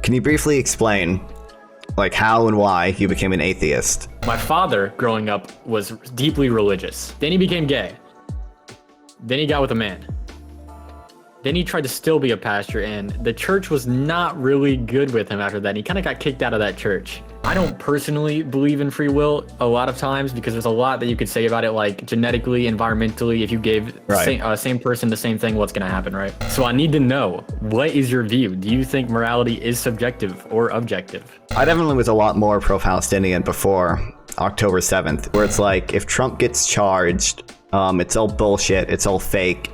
can you briefly explain, like, how and why you became an atheist? My father, growing up, was deeply religious. Then he became gay. Then he got with a man. Then he tried to still be a pastor, and the church was not really good with him after that. He kind of got kicked out of that church. I don't personally believe in free will a lot of times because there's a lot that you could say about it, like genetically, environmentally. If you gave same person the same thing, what's going to happen, right? So I need to know, what is your view? Do you think morality is subjective or objective? I definitely was a lot more pro-Palestinian before October 7th, where it's like, if Trump gets charged, it's all bullshit, it's all fake.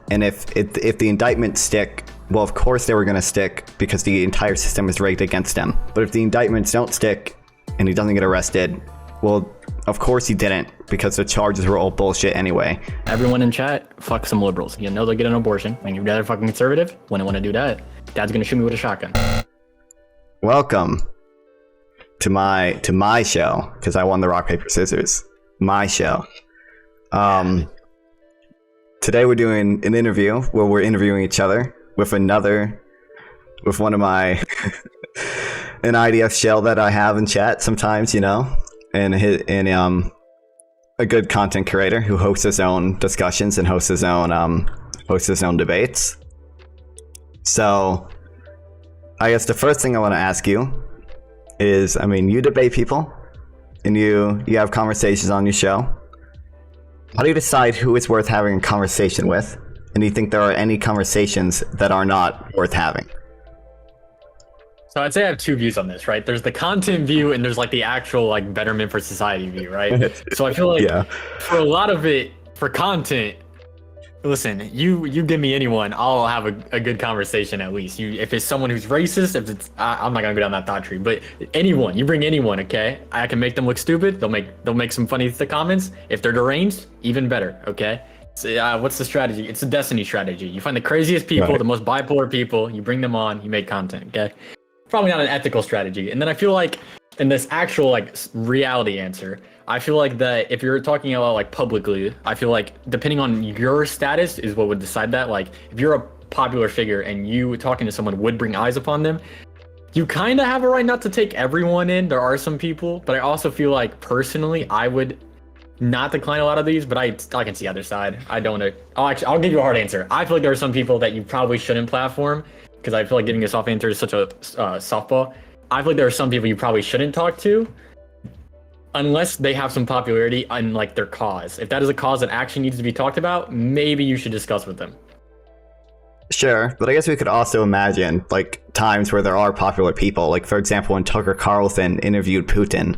And if the indictments stick, well, of course they were going to stick because the entire system is rigged against him. But if the indictments don't stick and he doesn't get arrested, well, of course he didn't, because the charges were all bullshit anyway. Everyone in chat, fuck some liberals. You know they'll get an abortion. And you're rather fucking conservative. When I want to do that, Dad's going to shoot me with a shotgun. Welcome to my show, because I won the rock, paper, scissors. My show. Today we're doing an interview where we're interviewing each other with one of my an IDF shell that I have in chat sometimes, you know, and a good content creator who hosts his own discussions and hosts his own debates. So I guess the first thing I want to ask you is, I mean, you debate people and you have conversations on your show. How do you decide who is worth having a conversation with? And do you think there are any conversations that are not worth having? So I'd say I have two views on this, right? There's the content view and there's like the actual like betterment for society view, right? So I feel like for a lot of it, for content, listen, you give me anyone, I'll have a good conversation at least. If it's someone who's racist, if it's I'm not gonna go down that thought tree, but anyone, you bring anyone, okay? I can make them look stupid. They'll make some funny comments. If they're deranged, even better, okay? So, what's the strategy? It's a destiny strategy. You find the craziest people, the most bipolar people, you bring them on, you make content, okay? Probably not an ethical strategy. And then I feel like in this actual like reality answer, I feel like that if you're talking about like publicly, I feel like depending on your status is what would decide that. Like if you're a popular figure and you talking to someone would bring eyes upon them, you kind of have a right not to take everyone in. There are some people, but I also feel like personally, I would not decline a lot of these, but I can see the other side. I don't know. I'll give you a hard answer. I feel like there are some people that you probably shouldn't platform, because I feel like giving a soft answer is such a softball. I feel like there are some people you probably shouldn't talk to unless they have some popularity on like their cause. If that is a cause that actually needs to be talked about, maybe you should discuss with them. Sure, but I guess we could also imagine like times where there are popular people. Like for example, when Tucker Carlson interviewed Putin.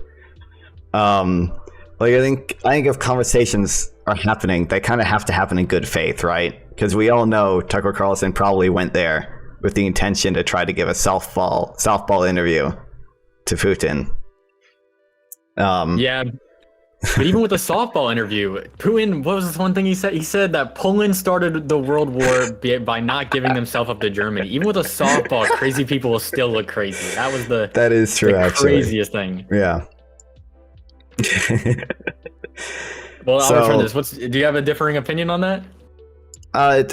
Like I think if conversations are happening, they kind of have to happen in good faith, right? Because we all know Tucker Carlson probably went there with the intention to try to give a softball interview to Putin. Yeah, but even with the softball interview, Putin, what was this one thing he said? He said that Poland started the World War by not giving themselves up to Germany. Even with a softball, crazy people will still look crazy. That is true, actually. Craziest thing. Yeah. Well, I'll return this. Do you have a differing opinion on that?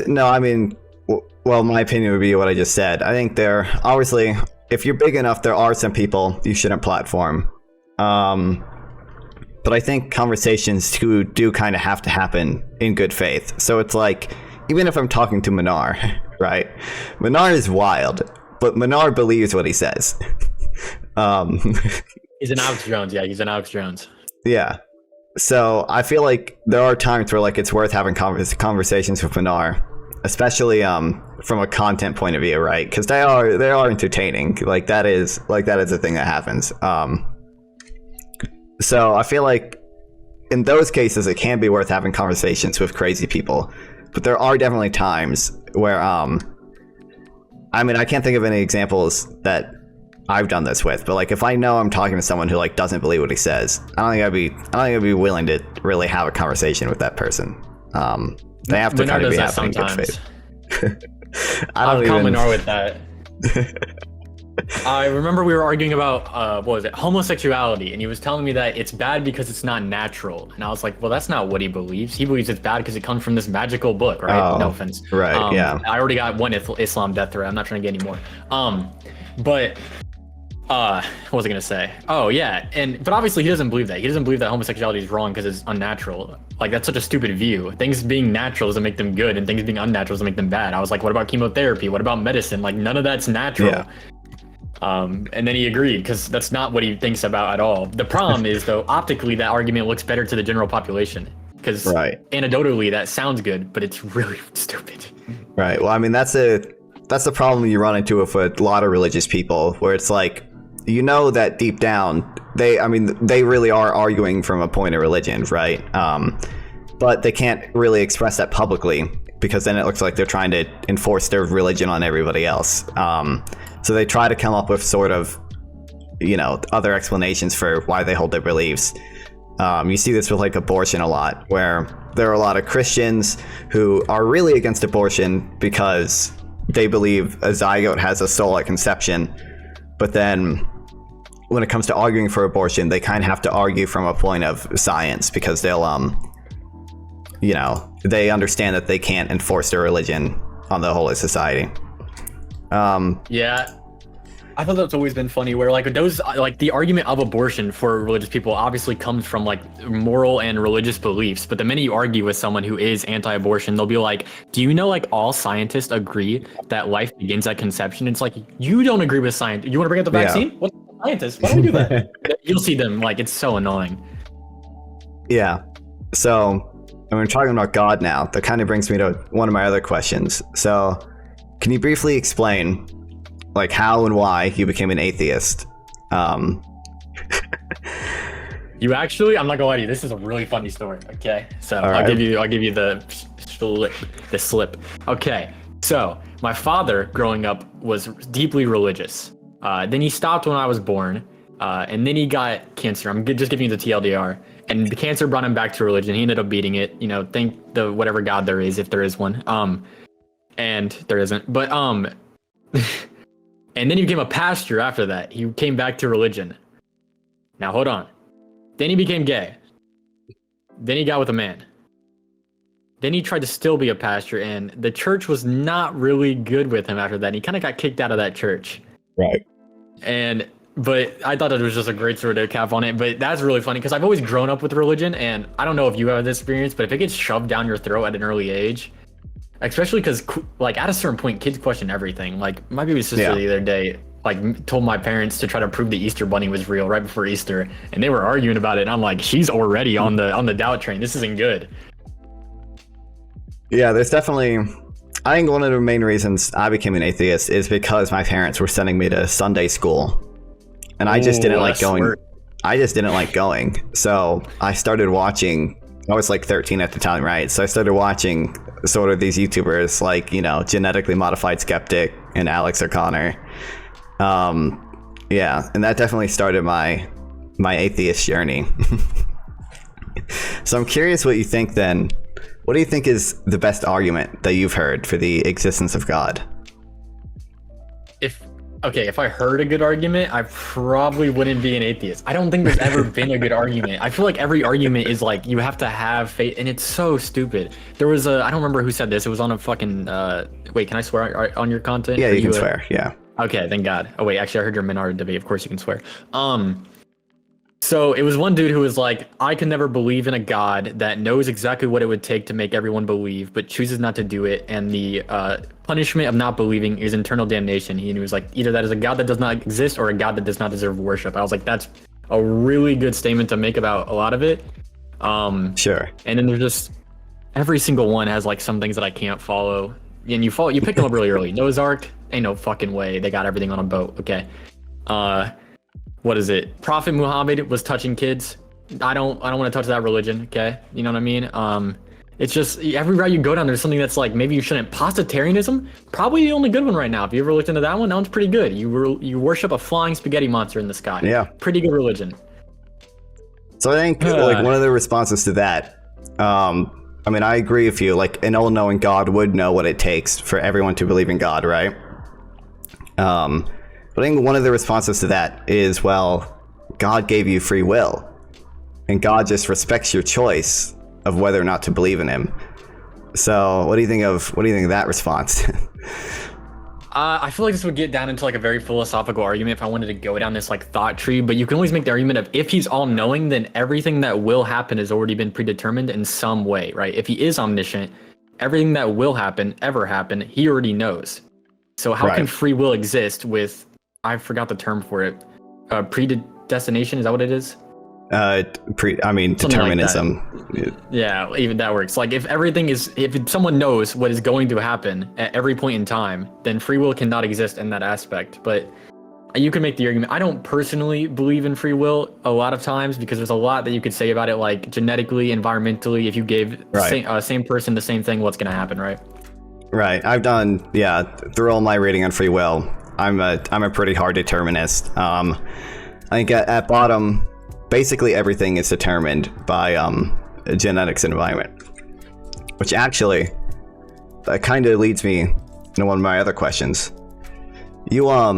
No, I mean, well, my opinion would be what I just said. I think obviously, if you're big enough, there are some people you shouldn't platform. But I think conversations do kind of have to happen in good faith. So it's like, even if I'm talking to Manar, right? Manar is wild, but Manar believes what he says. He's an Alex Jones. Yeah, he's an Alex Jones. Yeah. So I feel like there are times where like it's worth having conversations with Manar, especially from a content point of view, right? Because they are entertaining. Like that is a thing that happens. So I feel like in those cases it can be worth having conversations with crazy people, but there are definitely times where I mean, I can't think of any examples that I've done this with, but like if I know I'm talking to someone who like doesn't believe what he says, I don't think I'd be willing to really have a conversation with that person. They have to kind of be happening in good faith. I've come Manar with that. I remember we were arguing about what was it, homosexuality, and he was telling me that it's bad because it's not natural, and I was like, well, that's not what he believes. He believes it's bad because it comes from this magical book, right? No offense. Right. Yeah. I already got one Islam death threat. I'm not trying to get any more. But what was I gonna say? Oh yeah, but obviously he doesn't believe that. He doesn't believe that homosexuality is wrong because it's unnatural. Like, that's such a stupid view. Things being natural doesn't make them good, and things being unnatural doesn't make them bad. I was like, what about chemotherapy? What about medicine? Like, none of that's natural. Yeah. And then he agreed, because that's not what he thinks about at all. The problem is, though, optically that argument looks better to the general population, because anecdotally that sounds good, but it's really stupid. Right. Well, I mean, that's the problem you run into with a lot of religious people, where it's like, you know that deep down they really are arguing from a point of religion, right? But they can't really express that publicly, because then it looks like they're trying to enforce their religion on everybody else. So they try to come up with sort of, other explanations for why they hold their beliefs. You see this with like abortion a lot, where there are a lot of Christians who are really against abortion because they believe a zygote has a soul at conception, but then when it comes to arguing for abortion, they kind of have to argue from a point of science, because they'll they understand that they can't enforce their religion on the whole of society. Yeah, I thought that's always been funny, where like the argument of abortion for religious people obviously comes from like moral and religious beliefs, but the minute you argue with someone who is anti-abortion, they'll be like, do you know, like, all scientists agree that life begins at conception? It's like, you don't agree with science. You want to bring up the vaccine? Yeah. What scientists? Why don't we do that? You'll see them, like, it's so annoying. Yeah. So when we're talking about God now, that kind of brings me to one of my other questions. So can you briefly explain, like, how and why you became an atheist? You actually, I'm not gonna lie to you, this is a really funny story. Okay, so I'll give you the slip. Okay, so my father growing up was deeply religious. Then he stopped when I was born, and then he got cancer. I'm just giving you the TLDR. And the cancer brought him back to religion. He ended up beating it. Thank the whatever God there is, if there is one. And there isn't. But and then he became a pastor after that. He came back to religion. Now hold on. Then he became gay. Then he got with a man. Then he tried to still be a pastor, and the church was not really good with him after that. And he kind of got kicked out of that church. Right. But I thought it was just a great sort of cap on it. But that's really funny, because I've always grown up with religion, and I don't know if you have this experience, but if it gets shoved down your throat at an early age, especially because, like, at a certain point, kids question everything. Like, my baby sister the other day, like, told my parents to try to prove the Easter bunny was real right before Easter, and they were arguing about it. And I'm like, she's already on the doubt train. This isn't good. Yeah, there's definitely. I think one of the main reasons I became an atheist is because my parents were sending me to Sunday school, and I just didn't like going. I just didn't like going, so I started watching. I was like 13 at the time, right? So I started watching sort of these YouTubers like, Genetically Modified Skeptic and Alex O'Connor. Yeah, and that definitely started my atheist journey. So I'm curious what you think then. What do you think is the best argument that you've heard for the existence of God? If I heard a good argument, I probably wouldn't be an atheist. I don't think there's ever been a good argument. I feel like every argument is like, you have to have faith, and it's so stupid. There was I don't remember who said this. It was on a fucking, wait, can I swear on your content? Yeah, you can swear, yeah. Okay, thank God. Oh wait, actually I heard your Menard debate. Of course you can swear. So it was one dude who was like, I can never believe in a God that knows exactly what it would take to make everyone believe, but chooses not to do it. And the punishment of not believing is eternal damnation. He was like, either that is a God that does not exist or a God that does not deserve worship. I was like, that's a really good statement to make about a lot of it. Sure. And then there's just, every single one has like some things that I can't follow. And you pick them up really early. Noah's Ark, ain't no fucking way. They got everything on a boat. Okay. What is it? Prophet Muhammad was touching kids. I don't want to touch that religion. Okay. You know what I mean? It's just every route you go down, there's something that's like, maybe you shouldn't. Pastafarianism, probably the only good one right now. If you ever looked into that one, that one's pretty good. You worship a flying spaghetti monster in the sky. Yeah. Pretty good religion. So I think like one of the responses to that, I mean, I agree with you. Like, an all-knowing God would know what it takes for everyone to believe in God, right? But I think one of the responses to that is, well, God gave you free will, and God just respects your choice of whether or not to believe in him. So what do you think of that response? I feel like this would get down into like a very philosophical argument if I wanted to go down this like thought tree, but you can always make the argument of if he's all knowing, then everything that will happen has already been predetermined in some way, right? If he is omniscient, everything that will happen, ever happen, he already knows. So how can free will exist with, I forgot the term for it, predestination, is that what it is? Determinism. Yeah, even that works. Like if someone knows what is going to happen at every point in time, then free will cannot exist in that aspect. But you can make the argument. I don't personally believe in free will a lot of times because there's a lot that you could say about it, like genetically, environmentally. If you gave same person the same thing, what's going to happen, right? Right. I've done through all my reading on free will. I'm a pretty hard determinist. I think at bottom, basically everything is determined by genetics and environment, which actually kind of leads me to one of my other questions. We all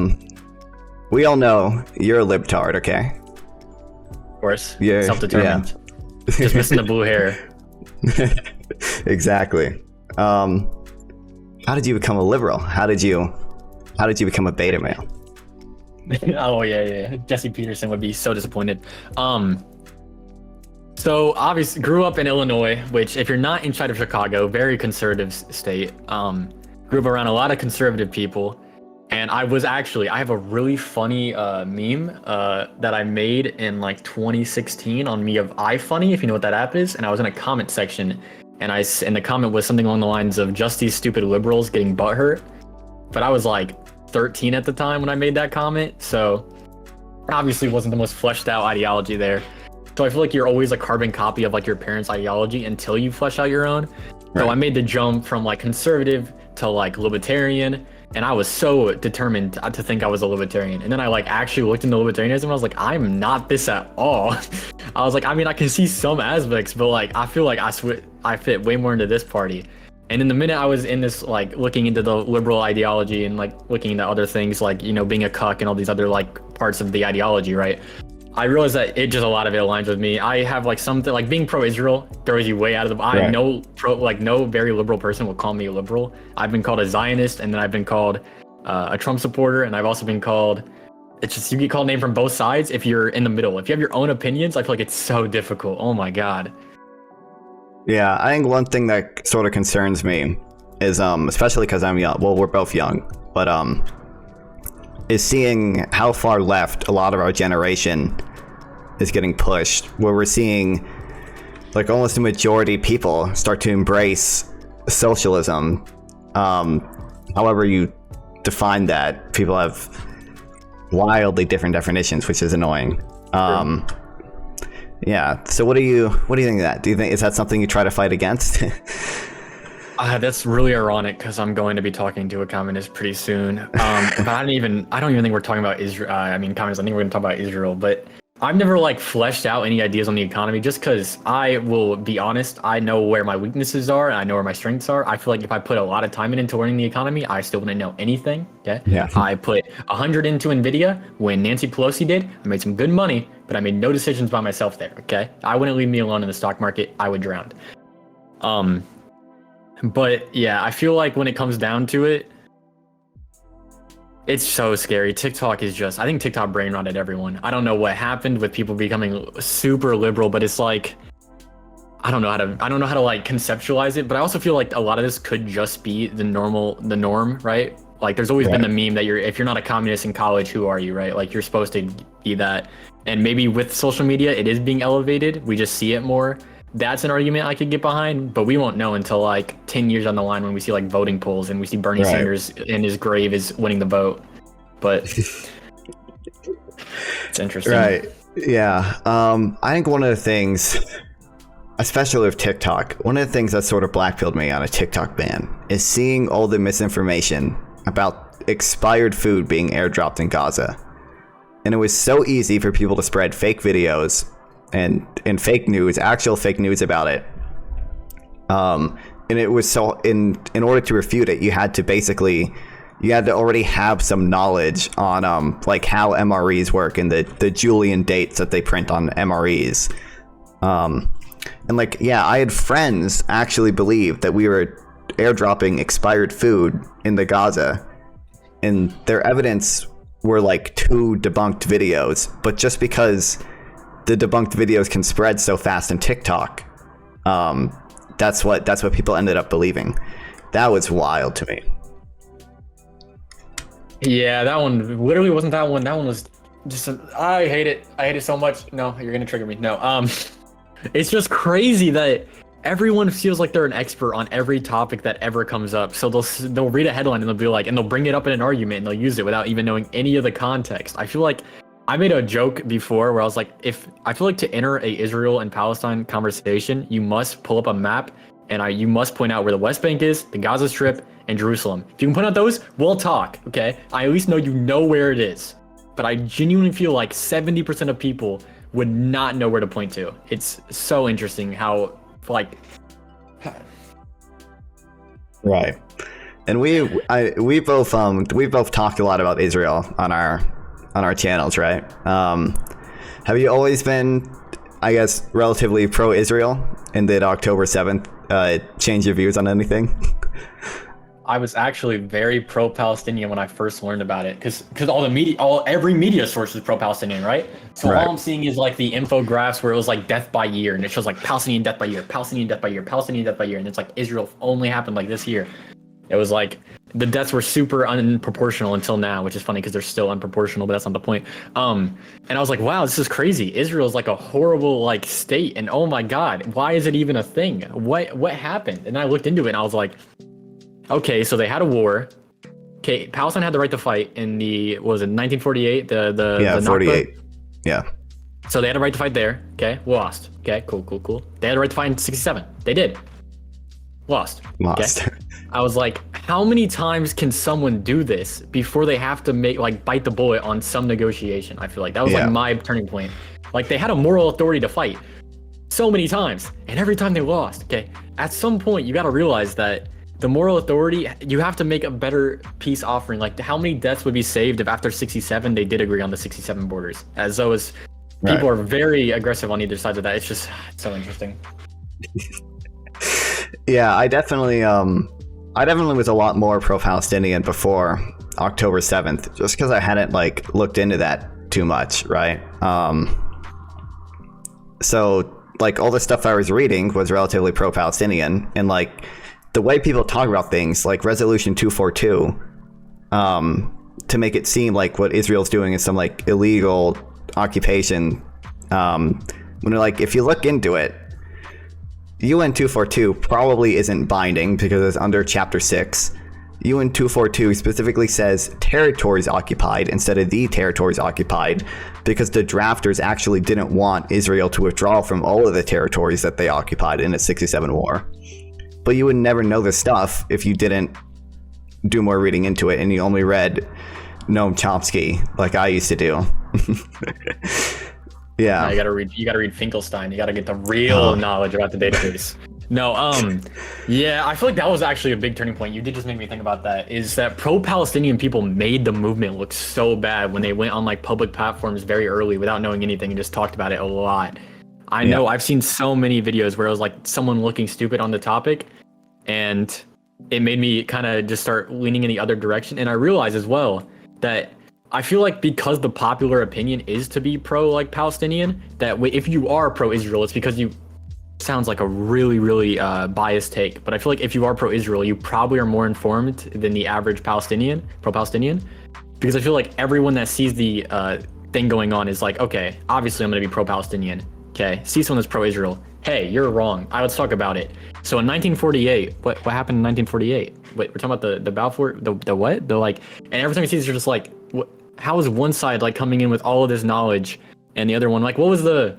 know you're a libtard, okay? Of course. Yeah. Self-determined. Yeah. Just missing the blue hair. Exactly. How did you become a liberal? How did you become a beta male? Oh yeah. Jesse Peterson would be so disappointed. So obviously grew up in Illinois, which if you're not inside of Chicago, very conservative state. Grew up around a lot of conservative people. And I have a really funny meme that I made in like 2016 on me of iFunny, if you know what that app is. And I was in a comment section, and the comment was something along the lines of just these stupid liberals getting butthurt. But I was like 13 at the time when I made that comment, so obviously wasn't the most fleshed out ideology there. So I feel like you're always a carbon copy of like your parents' ideology until you flesh out your own. Right. So I made the jump from like conservative to like libertarian. And I was so determined to think I was a libertarian. And then I like actually looked into libertarianism and I was like, I'm not this at all. I was like, I mean, I can see some aspects, but like, I feel like I fit way more into this party. And in the minute I was in this, like looking into the liberal ideology and like looking into other things, like, you know, being a cuck and all these other like parts of the ideology, right? I realized that a lot of it aligns with me. I have like something like being pro-Israel throws you way out of the. Right. I know no very liberal person will call me a liberal. I've been called a Zionist, and then I've been called a Trump supporter, and I've also been called. It's just you get called name from both sides if you're in the middle. If you have your own opinions, I feel like it's so difficult. Oh my god. Yeah, I think one thing that sort of concerns me is especially because I'm young. Well, we're both young, but is seeing how far left a lot of our generation is getting pushed, where we're seeing like almost a majority of people start to embrace socialism. However you define that, people have wildly different definitions, which is annoying. Yeah. So what do you think of that? Do you think is that something you try to fight against? That's really ironic because I'm going to be talking to a communist pretty soon. But I don't even think we're talking about Israel. Communists. I think we're going to talk about Israel. But I've never like fleshed out any ideas on the economy just because I will be honest. I know where my weaknesses are and I know where my strengths are. I feel like if I put a lot of time into learning the economy, I still wouldn't know anything. Okay. Yeah. I put 100 into Nvidia when Nancy Pelosi did. I made some good money, but I made no decisions by myself there. Okay. I wouldn't leave me alone in the stock market. I would drown. But yeah, I feel like when it comes down to it, it's so scary. TikTok is I think TikTok brain rotted everyone. I don't know what happened with people becoming super liberal, but it's like, I don't know how to like conceptualize it, but I also feel like a lot of this could just be the norm, right? Like there's always been the meme that if you're not a communist in college, who are you, right? Like you're supposed to be that. And maybe with social media, it is being elevated. We just see it more. That's an argument I could get behind, but we won't know until like 10 years down the line when we see like voting polls and we see Bernie Sanders in his grave is winning the vote. But it's interesting. Right. Yeah. I think one of the things, especially with TikTok, one of the things that sort of blackpilled me on a TikTok ban is seeing all the misinformation about expired food being airdropped in Gaza. And it was so easy for people to spread fake videos and fake news, actual fake news about it. And it was so in order to refute it, you had to already have some knowledge on like how MREs work and the Julian dates that they print on MREs. And like, yeah, I had friends actually believe that we were airdropping expired food in the Gaza. and their evidence were like 2 debunked videos, but just because the debunked videos can spread so fast in TikTok, that's what people ended up believing. That was wild to me. Yeah, that one literally wasn't that one. That one was just I hate it. I hate it so much. No, you're gonna trigger me. No, it's just crazy that everyone feels like they're an expert on every topic that ever comes up. So they'll read a headline and they'll be like, and they'll bring it up in an argument and they'll use it without even knowing any of the context. I feel like I made a joke before where I was like, I feel like to enter a Israel and Palestine conversation, you must pull up a map and you must point out where the West Bank is, the Gaza Strip, and Jerusalem. If you can point out those, we'll talk, okay? I at least know you know where it is. But I genuinely feel like 70% of people would not know where to point to. It's so interesting how, like... Right. And we both talked a lot about Israel on our channels, right? Have you always been, I guess, relatively pro-Israel? And did October 7th change your views on anything? I was actually very pro-Palestinian when I first learned about it, because every media source is pro-Palestinian, right? So right. All I'm seeing is like the infographics where it was like death by year, and it shows like Palestinian death by year, Palestinian death by year, Palestinian death by year, and it's like Israel only happened like this year. It was like the deaths were super unproportional until now, which is funny because they're still unproportional, but that's not the point. And I was like, wow, this is crazy. Israel is like a horrible like state, and oh my god, why is it even a thing? What happened? And I looked into it and I was like, okay, so they had a war. Okay, Palestine had the right to fight in the, what was it, 1948? The 48. Yeah. So they had a right to fight there. Okay, lost. Okay, cool. They had a right to fight in 67. They did. Lost. Okay? I was like, how many times can someone do this before they have to bite the bullet on some negotiation? I feel like that was like my turning point. Like they had a moral authority to fight so many times, and every time they lost. Okay, at some point you got to realize that the moral authority, you have to make a better peace offering. Like how many deaths would be saved if after 67 they did agree on the 67 borders? As though as people are very aggressive on either side of that. It's just so interesting. Yeah, I definitely was a lot more pro-Palestinian before October 7th, just because I hadn't like looked into that too much, right? So like all the stuff I was reading was relatively pro-Palestinian, and like the way people talk about things like Resolution 242, to make it seem like what Israel's doing is some like illegal occupation, when they're like, if you look into it, UN 242 probably isn't binding because it's under Chapter 6. UN 242 specifically says territories occupied instead of the territories occupied because the drafters actually didn't want Israel to withdraw from all of the territories that they occupied in the 67 war. But you would never know this stuff if you didn't do more reading into it and you only read Noam Chomsky like I used to do. Yeah. No, you gotta read Finkelstein. You gotta get the real knowledge about the database. No, yeah, I feel like that was actually a big turning point. You did just make me think about that. Is that pro-Palestinian people made the movement look so bad when they went on like public platforms very early without knowing anything and just talked about it a lot. I know I've seen so many videos where it was like someone looking stupid on the topic, and it made me kind of just start leaning in the other direction. And I realized as well that I feel like because the popular opinion is to be pro like Palestinian, that if you are pro-Israel, it's because you sounds like a really, really biased take. But I feel like if you are pro-Israel, you probably are more informed than the average pro-Palestinian, because I feel like everyone that sees the thing going on is like, okay, obviously I'm going to be pro-Palestinian. Okay, see someone that's pro-Israel. Hey, you're wrong. Let's talk about it. So in 1948, what happened in 1948? Wait, we're talking about the Balfour, the what? The like, and every time you see this, you're just like, what? How is one side like coming in with all of this knowledge, and the other one like, what was the?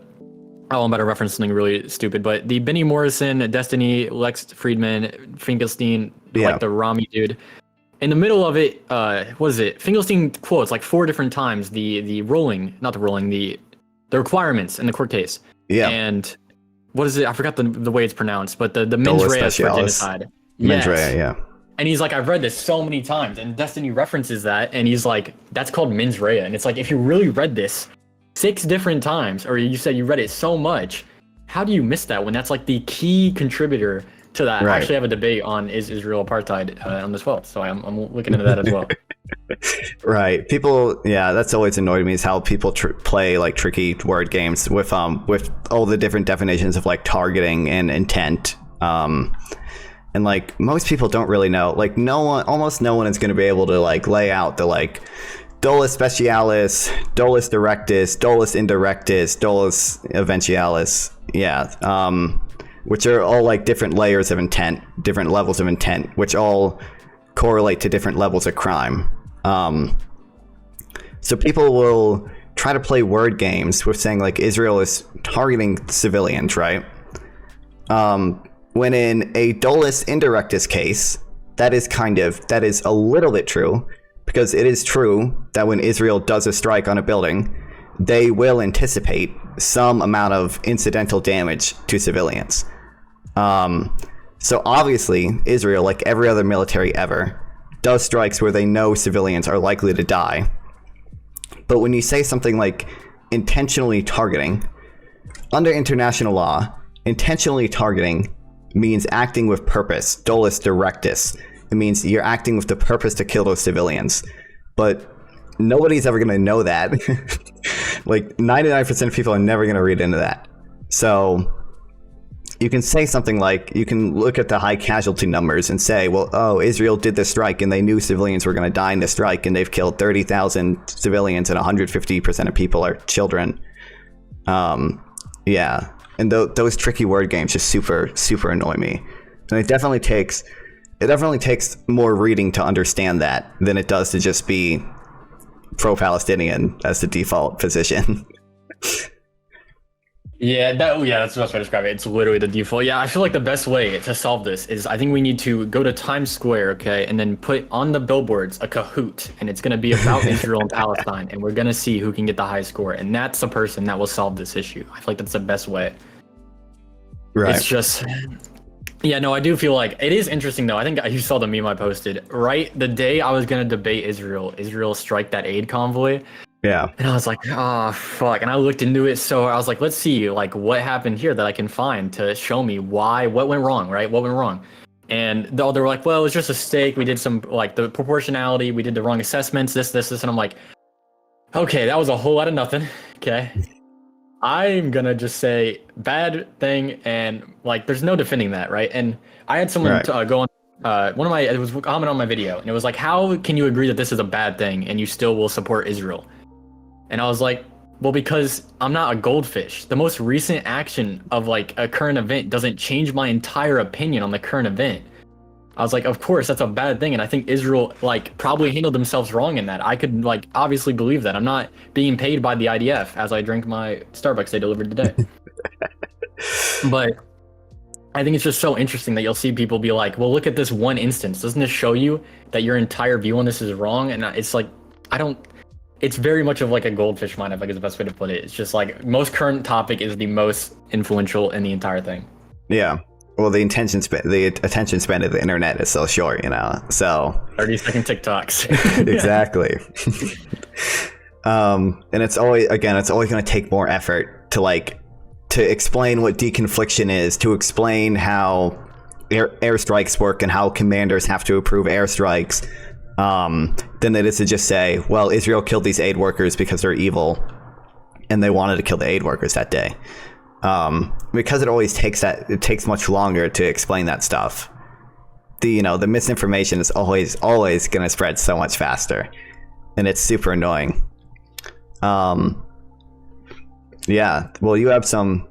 Oh, I'm about to reference something really stupid, but the Benny Morrison, Destiny, Lex Friedman, Finkelstein, like the Rami dude. In the middle of it, what is it? Finkelstein quotes like 4 different times the requirements in the court case. Yeah. And what is it? I forgot the way it's pronounced, but the mens rea for genocide. Mens rea, yeah. And he's like, I've read this so many times, and Destiny references that, and he's like, that's called mens rea. And it's like, if you really read this 6 different times, or you said you read it so much, how do you miss that when that's like the key contributor to that? Right. I actually have a debate on is Israel apartheid on the 12th, so I'm looking into that as well. Right. People, yeah, that's always annoyed me is how people play like tricky word games with all the different definitions of like targeting and intent. And like most people don't really know. Like almost no one is going to be able to like lay out the like dolus specialis, dolus directus, dolus indirectus, dolus eventialis. Yeah. Which are all like different layers of intent, different levels of intent, which all correlate to different levels of crime. So people will try to play word games with saying like Israel is targeting civilians, right? When in a dolus indirectus case, that is a little bit true, because it is true that when Israel does a strike on a building, they will anticipate some amount of incidental damage to civilians. So obviously Israel, like every other military ever, does strikes where they know civilians are likely to die. But when you say something like intentionally targeting, under international law, intentionally targeting means acting with purpose, dolus directus. It means you're acting with the purpose to kill those civilians. But nobody's ever going to know that. Like 99% of people are never going to read into that. So you can say something like, you can look at the high casualty numbers and say, well, oh, Israel did this strike and they knew civilians were going to die in the strike and they've killed 30,000 civilians and 150% of people are children. Yeah. And those tricky word games just super, super annoy me. And it definitely takes more reading to understand that than it does to just be pro-Palestinian as the default position. Yeah, that's the best way to describe it. It's literally the default. Yeah, I feel like the best way to solve this is I think we need to go to Times Square, okay, and then put on the billboards a Kahoot, and it's going to be about Israel and Palestine, and we're going to see who can get the highest score, and that's the person that will solve this issue. I feel like that's the best way. Right. It's just... Yeah, no, I do feel like it is interesting, though. I think you saw the meme I posted. Right the day I was going to debate Israel strike that aid convoy. Yeah. And I was like, oh, fuck. And I looked into it. So I was like, let's see, like, what happened here that I can find to show me what went wrong, right? What went wrong? And they were like, well, it was just a mistake. We did some, like, the proportionality. We did the wrong assessments, this. And I'm like, okay, that was a whole lot of nothing. Okay. I'm going to just say bad thing. And, like, there's no defending that, right? And I had someone go on. It was comment on my video. And it was like, how can you agree that this is a bad thing and you still will support Israel? And I was like, well, because I'm not a goldfish. The most recent action of like a current event doesn't change my entire opinion on the current event. I was like, of course, that's a bad thing. And I think Israel like probably handled themselves wrong in that. I could like obviously believe that. I'm not being paid by the IDF as I drink my Starbucks they delivered today. But I think it's just so interesting that you'll see people be like, well, look at this one instance. Doesn't this show you that your entire view on this is wrong? And it's like, it's very much of like a goldfish mind, I think is the best way to put it. It's just like most current topic is the most influential in the entire thing. Yeah. Well, the attention span of the internet is so short, you know. So 30-second TikToks. Exactly. And it's always going to take more effort to explain what deconfliction is, to explain how airstrikes work and how commanders have to approve airstrikes. Than it is to just say, well, Israel killed these aid workers because they're evil and they wanted to kill the aid workers that day. Because it takes much longer to explain that stuff. The misinformation is always going to spread so much faster, and it's super annoying. Yeah, well, you have some,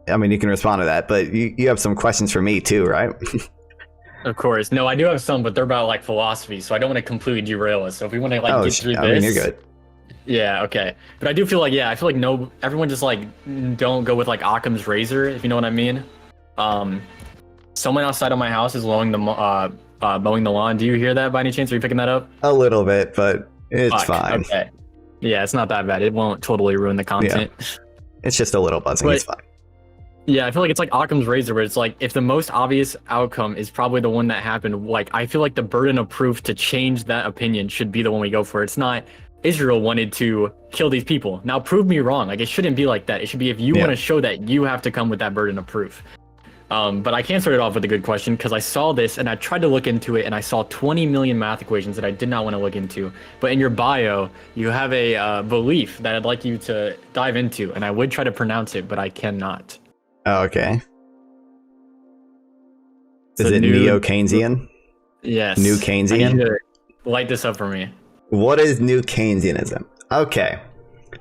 I mean, you can respond to that, but you have some questions for me too, right? Of course. No, I do have some, but they're about like philosophy, so I don't want to completely derail us. So if we want to like get through this, I mean, you're good. Yeah, okay. But I do feel like, everyone just like don't go with like Occam's razor, if you know what I mean. Someone outside of my house is mowing the lawn. Do you hear that by any chance? Are you picking that up? A little bit, but it's fine. Okay. Yeah, it's not that bad. It won't totally ruin the content. Yeah. It's just a little buzzing. It's fine. Yeah, I feel like it's like Occam's razor, where it's like if the most obvious outcome is probably the one that happened, like I feel like the burden of proof to change that opinion should be the one we go for. It's not Israel wanted to kill these people. Now prove me wrong. Like it shouldn't be like that. It should be if you want to show that, you have to come with that burden of proof. But I can start it off with a good question because I saw this and I tried to look into it and I saw 20 million math equations that I did not want to look into. But in your bio, you have a belief that I'd like you to dive into, and I would try to pronounce it, but I cannot. Oh, okay. It's Is it neo-Keynesian? Yes. New I need Keynesian? you to light this up for me. What is new Keynesianism? Okay.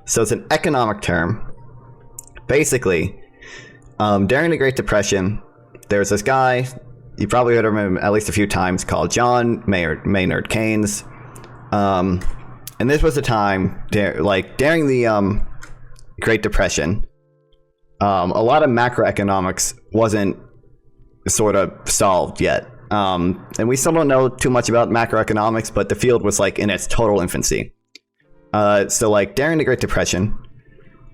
So it's an economic term. Basically, during the Great Depression, there was this guy, you probably heard of him at least a few times, called John Maynard Keynes. And this was a time, during the Great Depression, a lot of macroeconomics wasn't sort of solved yet. And we still don't know too much about macroeconomics, but the field was in its total infancy. So during the Great Depression,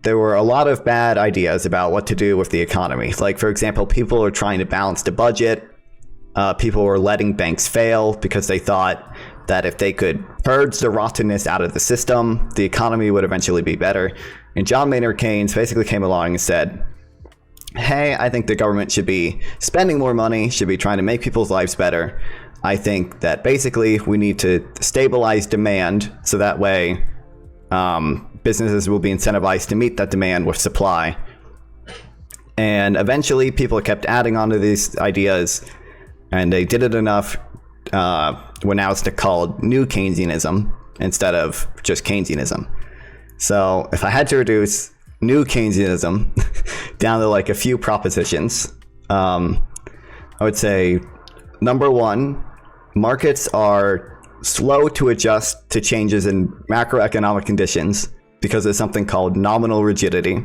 there were a lot of bad ideas about what to do with the economy. For example, people were trying to balance the budget. People were letting banks fail because they thought that if they could purge the rottenness out of the system, the economy would eventually be better. And John Maynard Keynes basically came along and said, hey, I think the government should be spending more money, should be trying to make people's lives better. I think that basically we need to stabilize demand so that way businesses will be incentivized to meet that demand with supply. And eventually people kept adding on to these ideas, and they did it enough when now it's called new Keynesianism instead of just Keynesianism. So if I had to reduce new Keynesianism down to a few propositions, I would say, number one, markets are slow to adjust to changes in macroeconomic conditions because of something called nominal rigidity.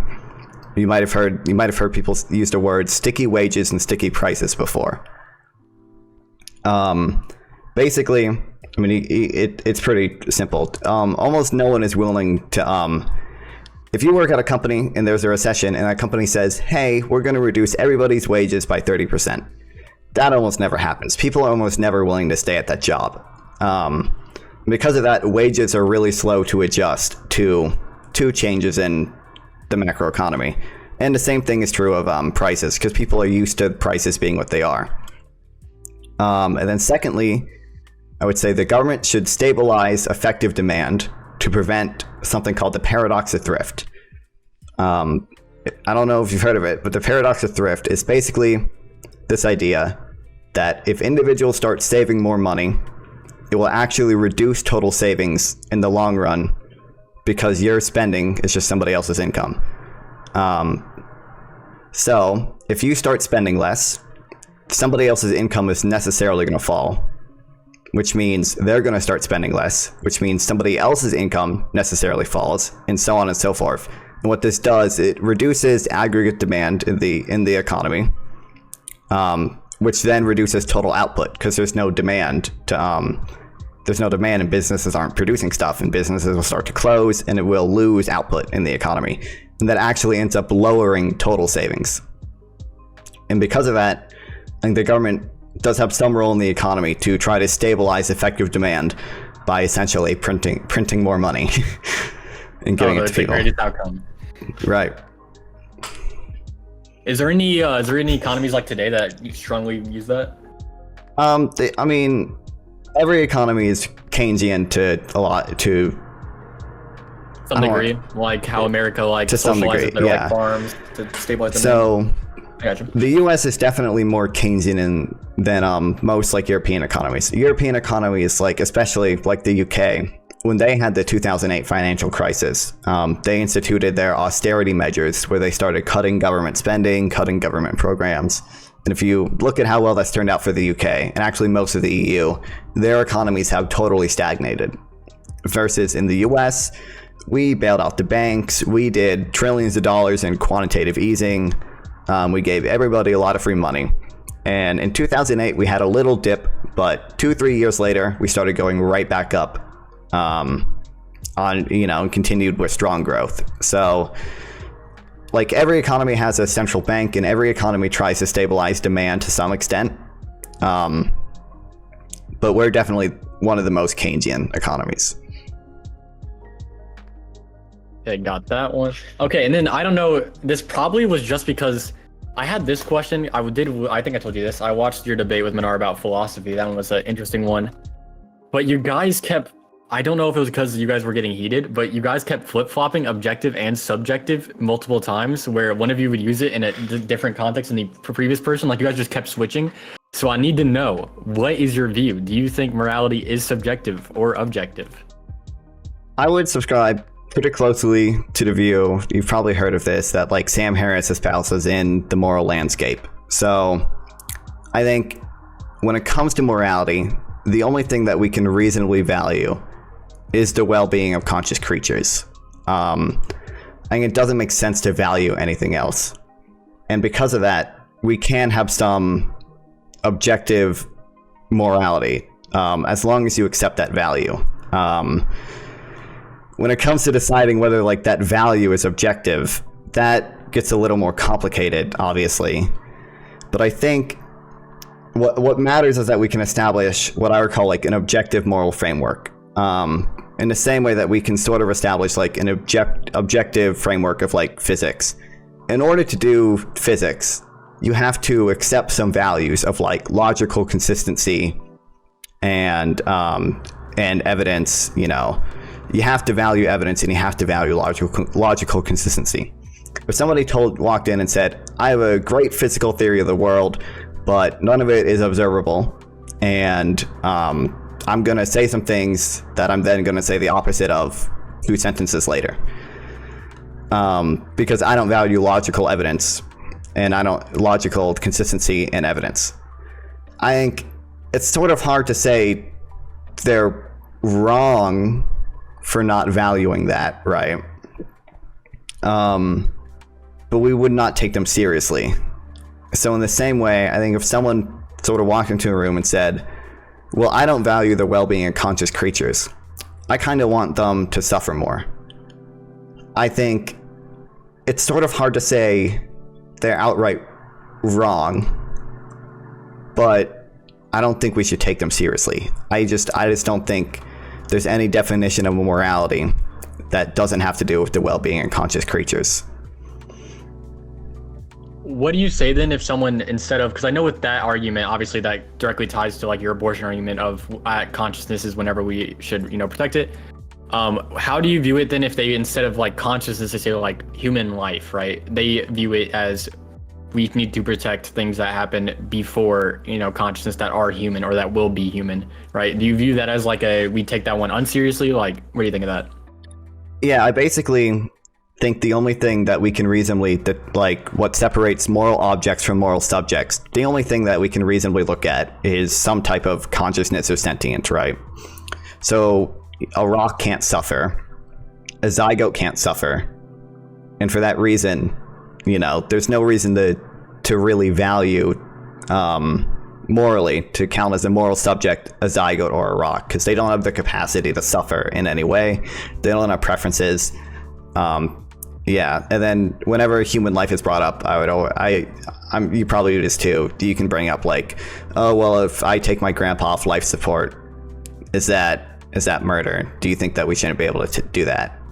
You might have heard people use the words sticky wages and sticky prices before. Basically, I mean, it's pretty simple. Almost no one is willing to, if you work at a company and there's a recession and that company says, hey, we're going to reduce everybody's wages by 30%. That almost never happens. People are almost never willing to stay at that job. Because of that, wages are really slow to adjust to changes in the macroeconomy. And the same thing is true of prices, because people are used to prices being what they are. And then secondly, I would say the government should stabilize effective demand to prevent something called the paradox of thrift. I don't know if you've heard of it, but the paradox of thrift is basically this idea that if individuals start saving more money, it will actually reduce total savings in the long run because your spending is just somebody else's income. So if you start spending less, somebody else's income is necessarily going to fall, which means they're going to start spending less, which means somebody else's income necessarily falls, and so on and so forth. And what this does, it reduces aggregate demand in the economy, which then reduces total output because there's no demand and businesses aren't producing stuff, and businesses will start to close and it will lose output in the economy. And that actually ends up lowering total savings. And because of that, I think the government does have some role in the economy to try to stabilize effective demand by essentially printing more money and giving it to people. The greatest outcome. Right. Is there any economies like today that you strongly use that? I mean, every economy is Keynesian to some degree, like how America to some degree, their farms to stabilize demand. So I gotcha. The U.S. is definitely more Keynesian than most European economies. The European economy is especially the UK. When they had the 2008 financial crisis, they instituted their austerity measures where they started cutting government spending, cutting government programs. And if you look at how well that's turned out for the UK, and actually most of the EU, their economies have totally stagnated. Versus in the US, we bailed out the banks, we did trillions of dollars in quantitative easing, we gave everybody a lot of free money. And in 2008, we had a little dip, but 2-3 years later, we started going right back up and continued with strong growth. So every economy has a central bank and every economy tries to stabilize demand to some extent. But we're definitely one of the most Keynesian economies. Okay, got that one. Okay, and then I don't know, this probably was just because I had this question. I think I told you this. I watched your debate with Minar about philosophy. That one was an interesting one. But you guys kept, I don't know if it was because you guys were getting heated, but you guys kept flip-flopping objective and subjective multiple times, where one of you would use it in a different context than the previous person. Like, you guys just kept switching. So I need to know, what is your view? Do you think morality is subjective or objective? I would subscribe pretty closely to the view, you've probably heard of this, that like Sam Harris espouses in The Moral Landscape. So I think when it comes to morality, the only thing that we can reasonably value is the well-being of conscious creatures. I think it doesn't make sense to value anything else. And because of that, we can have some objective morality, as long as you accept that value. When it comes to deciding whether like that value is objective, that gets a little more complicated, obviously. But I think what matters is that we can establish what I would call like an objective moral framework. In the same way that we can sort of establish like an objective framework of like physics. In order to do physics, you have to accept some values of like logical consistency and evidence. You know, you have to value evidence and you have to value logical consistency. If somebody walked in and said, I have a great physical theory of the world, but none of it is observable, and I'm going to say some things that I'm then going to say the opposite of 2 sentences later, because I don't value logical evidence and I don't logical consistency in evidence. I think it's sort of hard to say they're wrong for not valuing that, right? But we would not take them seriously. So in the same way, I think if someone sort of walked into a room and said, well, I don't value the well-being of conscious creatures, I kind of want them to suffer more, I think it's sort of hard to say they're outright wrong, but I don't think we should take them seriously. I just don't think there's any definition of morality that doesn't have to do with the well-being of conscious creatures. What do you say then if someone, instead of, because I know with that argument, obviously that directly ties to like your abortion argument of consciousness is whenever we should, protect it. How do you view it then if they, instead of like consciousness, they say like human life, right? They view it as we need to protect things that happen before, consciousness that are human or that will be human, right? Do you view that as like we take that one unseriously? Like, what do you think of that? Yeah, I basically think the only thing that we can reasonably, what separates moral objects from moral subjects, the only thing that we can reasonably look at is some type of consciousness or sentience, right? So a rock can't suffer, a zygote can't suffer, and for that reason, there's no reason to really value morally, to count as a moral subject, a zygote or a rock, because they don't have the capacity to suffer in any way. They don't have preferences. And then whenever human life is brought up, you probably do this too. You can bring up like, oh well, if I take my grandpa off life support, is that murder? Do you think that we shouldn't be able to do that?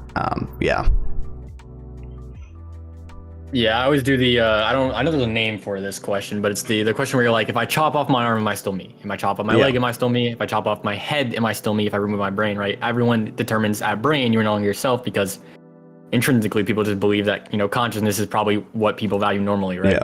Yeah, I always do the, I know there's a name for this question, but it's the question where you're like, if I chop off my arm, am I still me? If I chop off my leg, am I still me? If I chop off my head, am I still me? If I remove my brain, right? Everyone determines at brain, you're no longer yourself, because intrinsically people just believe that, consciousness is probably what people value normally, right?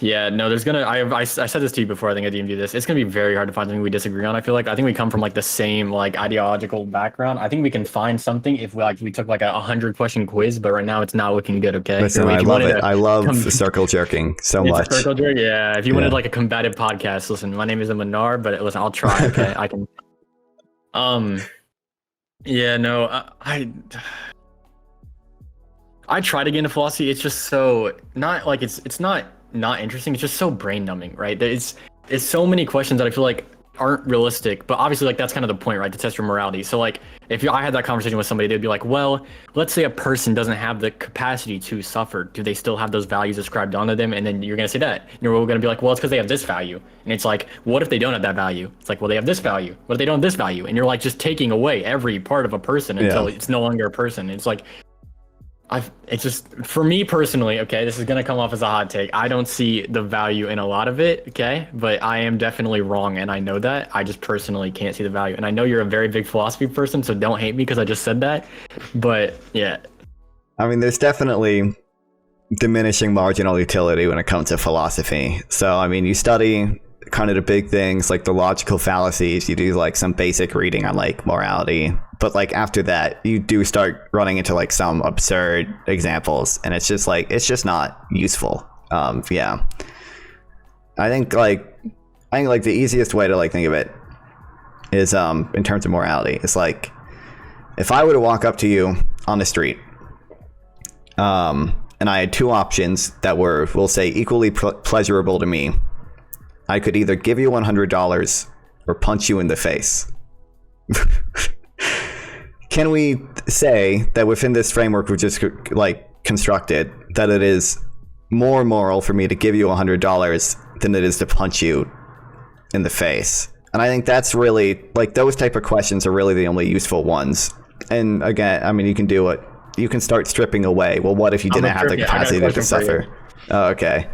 Yeah, no, I said this to you before, I think I DM'd you this. It's going to be very hard to find something we disagree on. I think we come from like the same like ideological background. I think we can find something if we took like a 100-question quiz, but right now it's not looking good, okay? Listen, I love it. I love the circle jerking so much. Circle jerk, yeah. If you wanted like a combative podcast, listen, my name is Minar, but listen, I'll try, okay? I can. Yeah, no, I try to get into philosophy. It's just so not like it's not interesting. It's just so brain numbing, right? It's so many questions that I feel like aren't realistic, but obviously like that's kind of the point, right? To test your morality. So like if I had that conversation with somebody, they'd be like, well, let's say a person doesn't have the capacity to suffer. Do they still have those values ascribed onto them? And then you're going to say that. And you're going to be like, well, it's because they have this value. And it's like, what if they don't have that value? It's like, well, they have this value. What if they don't have this value? And you're like just taking away every part of a person until it's no longer a person. It's like, It's just for me personally, okay, this is gonna come off as a hot take. I don't see the value in a lot of it, okay, but I am definitely wrong, and I know that. I just personally can't see the value, and I know you're a very big philosophy person, so don't hate me because I just said that. But yeah, I mean, there's definitely diminishing marginal utility when it comes to philosophy. So, I mean, you study kind of the big things like the logical fallacies, you do like some basic reading on like morality, but like after that you do start running into like some absurd examples, and it's just not useful. Yeah, I think like the easiest way to like think of it is in terms of morality. It's like if I were to walk up to you on the street and I had two options that were, we'll say, equally pleasurable to me, I could either give you $100 or punch you in the face. Can we say that within this framework we've just like constructed, that it is more moral for me to give you $100 than it is to punch you in the face? And I think that's really like, those type of questions are really the only useful ones. And again, I mean, you can do it. You can start stripping away. Well, what if you didn't have the capacity to suffer? Oh, okay.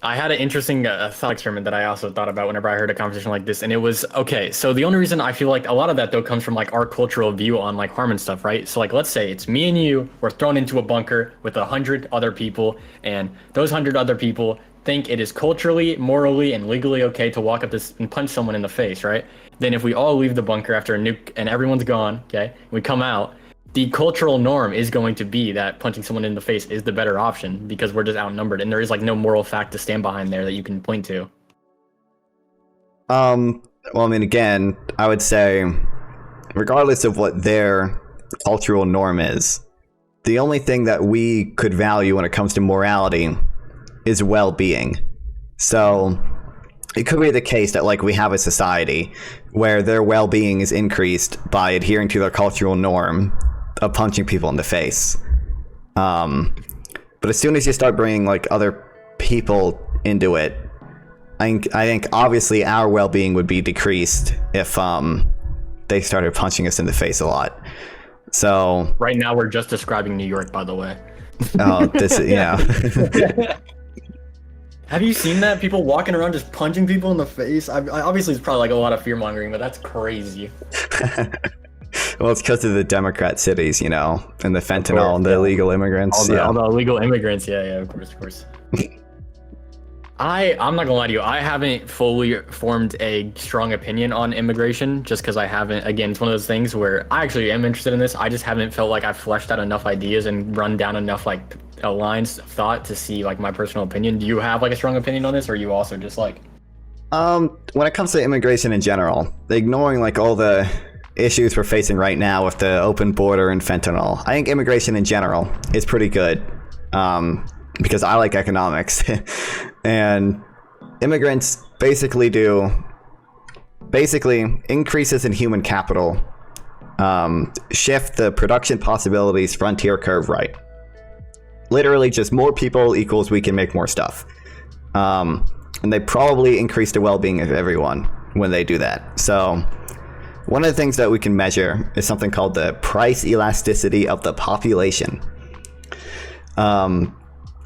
I had an interesting thought experiment that I also thought about whenever I heard a conversation like this, and it was, okay, so the only reason I feel like a lot of that though comes from like our cultural view on like harm and stuff, right? So like, let's say it's me and you, we're thrown into a bunker with 100 other people, and those 100 other people think it is culturally, morally, and legally okay to walk up this and punch someone in the face, right? Then if we all leave the bunker after a nuke and everyone's gone, okay, we come out, the cultural norm is going to be that punching someone in the face is the better option because we're just outnumbered, and there is like no moral fact to stand behind there that you can point to. Well, I mean, again, I would say, regardless of what their cultural norm is, the only thing that we could value when it comes to morality is well-being. So it could be the case that like we have a society where their well-being is increased by adhering to their cultural norm of punching people in the face. But as soon as you start bringing like other people into it, I think obviously our well-being would be decreased if they started punching us in the face a lot. So right now we're just describing New York, by the way. Oh, this is, yeah. Have you seen that? People walking around just punching people in the face? I obviously, it's probably like a lot of fear-mongering, but that's crazy. Well, it's because of the Democrat cities, you know, and the fentanyl and the illegal immigrants. All the illegal immigrants. Yeah, of course. I'm not gonna lie to you. I haven't fully formed a strong opinion on immigration just because I haven't. Again, it's one of those things where I actually am interested in this. I just haven't felt like I've fleshed out enough ideas and run down enough like lines of thought to see like my personal opinion. Do you have like a strong opinion on this, or are you also just like? When it comes to immigration in general, ignoring like all the issues we're facing right now with the open border and fentanyl, I think immigration in general is pretty good. Because I like economics. And immigrants basically increases in human capital shift the production possibilities frontier curve right. Literally just more people equals we can make more stuff. And they probably increase the well-being of everyone when they do that. So one of the things that we can measure is something called the price elasticity of the population.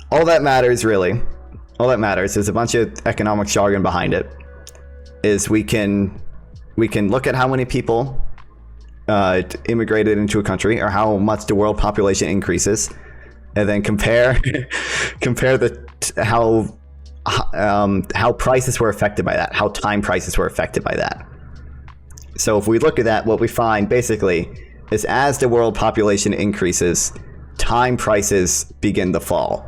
All that matters, is a bunch of economic jargon behind it. Is we can look at how many people immigrated into a country, or how much the world population increases, and then compare how prices were affected by that, how time prices were affected by that. So if we look at that, what we find basically is as the world population increases, time prices begin to fall.